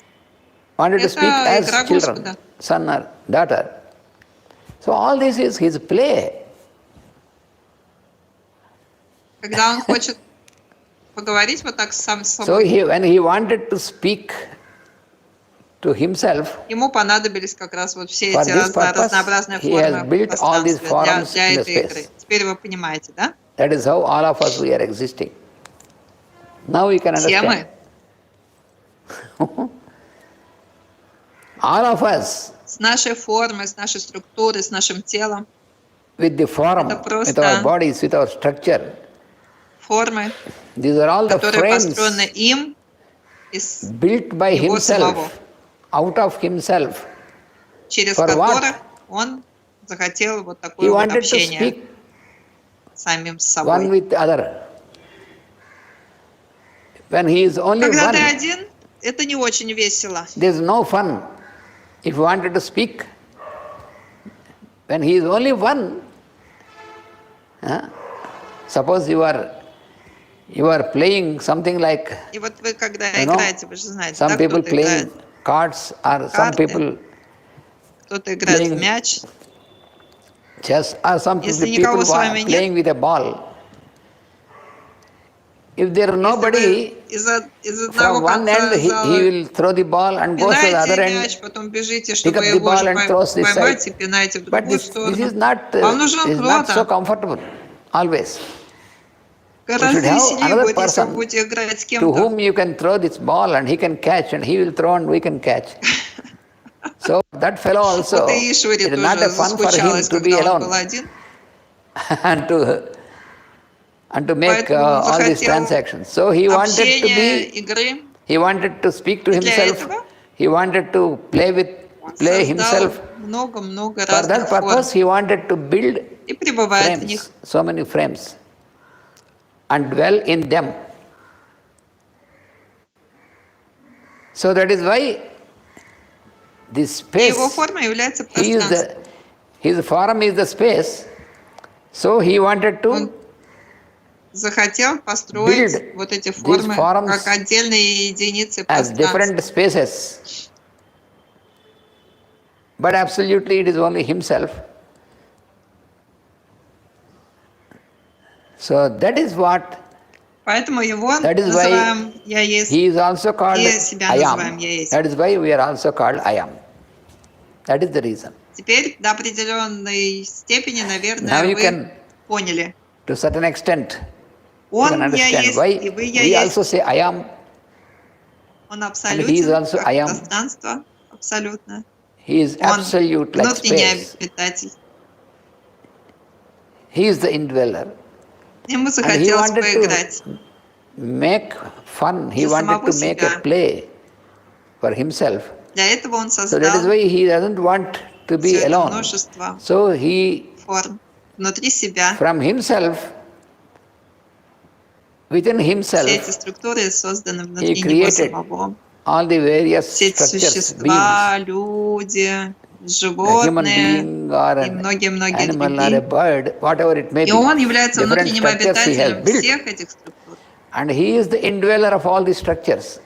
wanted to Это speak as игра children, Господа. son or daughter. So all this is his play. Когда он хочет поговорить вот так сам с So собой, when he wanted to speak to himself, ему понадобились как раз вот все For эти this purpose, разнообразные he has формы built all these пространства для forms in the этой space. игры. Теперь вы понимаете, да? that is how all of us we are existing. Now we can Все understand. мы All of us с нашей формой, с нашей структурой, с нашим телом, with the form, Это with просто our bodies, with our structure. формы, These are all the которые frames построены им из built by Его самого. himself, out of himself. через For what? которых он захотел вот He такое вот wanted to общение speak с самим one собой. with the other. When he is only Когда ты one, один, это не очень весело. there is no fun. If you wanted to speak, when he is only one, suppose you are playing something like, И вот вы когда you know, играете, вы же знаете, some да, people кто-то playing играет, cards or some Карты. people кто-то играет playing в мяч. chess or some Если people никого с вами playing with a ball. If there is nobody, from one end he will throw the ball and goes to the other end, pick up the ball and throws this side. But this is not so comfortable always. You should have another person to whom you can throw this ball and he can catch, and he will throw and we can catch. So that fellow also, it is not a fun for him to be alone and to make all these transactions. So he wanted to speak to himself, he wanted to play himself. For that purpose he wanted to build frames, so many frames, and dwell in them. So that is why this space, his form is the space, so he wanted to захотел построить вот эти формы как отдельные единицы as different spaces. But absolutely it is only himself. So that is what. Поэтому его that is называем why «Я есть». He is also called И себя I называем am. «Я есть». That is why we are also called I am. That is the reason. Теперь до определенной степени, наверное, Now вы поняли. To certain extent, Он you can «Я understand есть», why и вы «Я we есть». also say I am. Он And he is абсолютен, also I как am. пространство абсолютно. He is absolute like Внутренний space. обитатель. He is the indweller. Ему захотелось поиграть. Make fun. He wanted to make a play for himself. Для этого он So that is создал why he doesn't want to be все это alone. множество So he, форм внутри себя. from himself, within himself, Все эти структуры созданы he внутри него created самого. all the various Все эти structures, существа, beings. люди, A human животные being or и an многие-многие animal or другие. a bird, whatever it may И be, он является different внутренним structures he has обитателем built. всех этих структур. And he is the indweller of all these structures.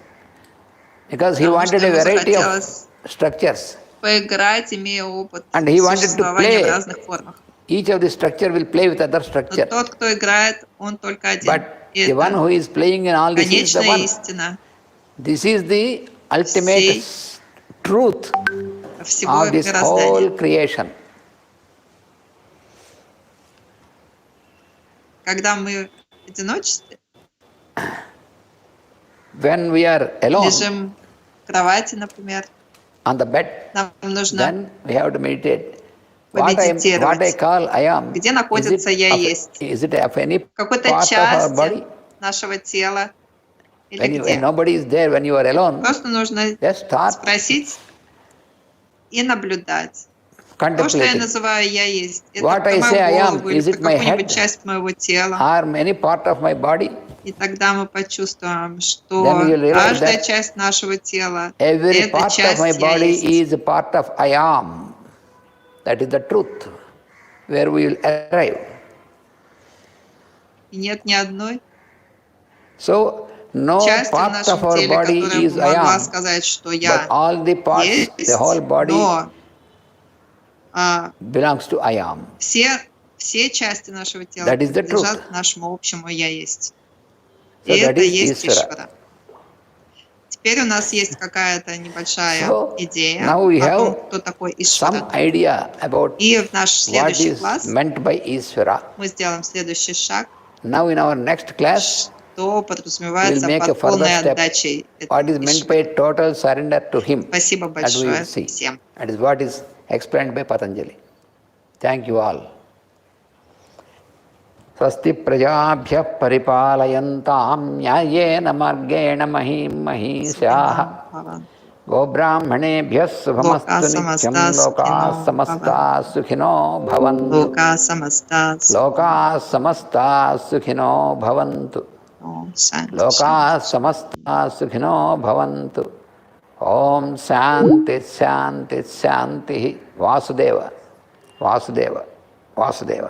Because he Потому wanted что a ему variety of захотелось structures. поиграть, имея опыт And he wanted to существования в play. разных формах. Each of the structure will play with other Но structure. тот, кто играет, он только один. But И the one это who is playing in all this is the конечная one. истина This is the ultimate truth всего of this whole мироздания. creation. Когда мы в одиночестве, When we are alone лежим в кровати, например, on the bed, нам нужно then we have to meditate. What I помедитировать. call I am, Где находится «Я есть»? is it of any В какой-то part of our body? части нашего тела или When где? nobody is there, when you are alone, Просто нужно just start спросить и наблюдать. То, что я contemplating. называю «Я есть», это What I мою say I am, голову или is it my какую-нибудь head? часть моего тела. Or any part of my body? И тогда мы почувствуем, что Then we will realize каждая that часть нашего тела – every это part of часть my «Я body есть». is a part of I am. That is the truth, where we will arrive. И нет ни одной So, no части в part of нашем our теле, body которая is бы I могла am. сказать, что But я all the parts, есть, the whole body но belongs to I am. все части нашего тела That is the принадлежат truth. нашему общему «Я есть». So И that это is есть Ishvara. Ишвара. Теперь у нас есть какая-то небольшая So, идея now we о том, have кто такой some Ишвара. idea about И в наш what следующий is класс meant by Ishvara. мы сделаем следующий шаг, Now in our next class, что we will подразумевается make a под further полной step. отдачей What is этой meant Ишвары. by total surrender to Him. Спасибо That we will большое see. всем. That is what is explained by Patanjali. Thank you all. स्वस्ति प्रजाभ्यः परिपालयन्तां न्याय्येन मार्गेण महीं महिषाः गोब्राह्मणेभ्यः शुभमस्तु नित्यं लोकाः समस्ताः सुखिनो भवन्तु लोकाः समस्ताः सुखिनो भवन्तु लोकाः समस्ताः सुखिनो भवन्तु ओम शांति शांति शांति वासुदेव वासुदेव वासुदेव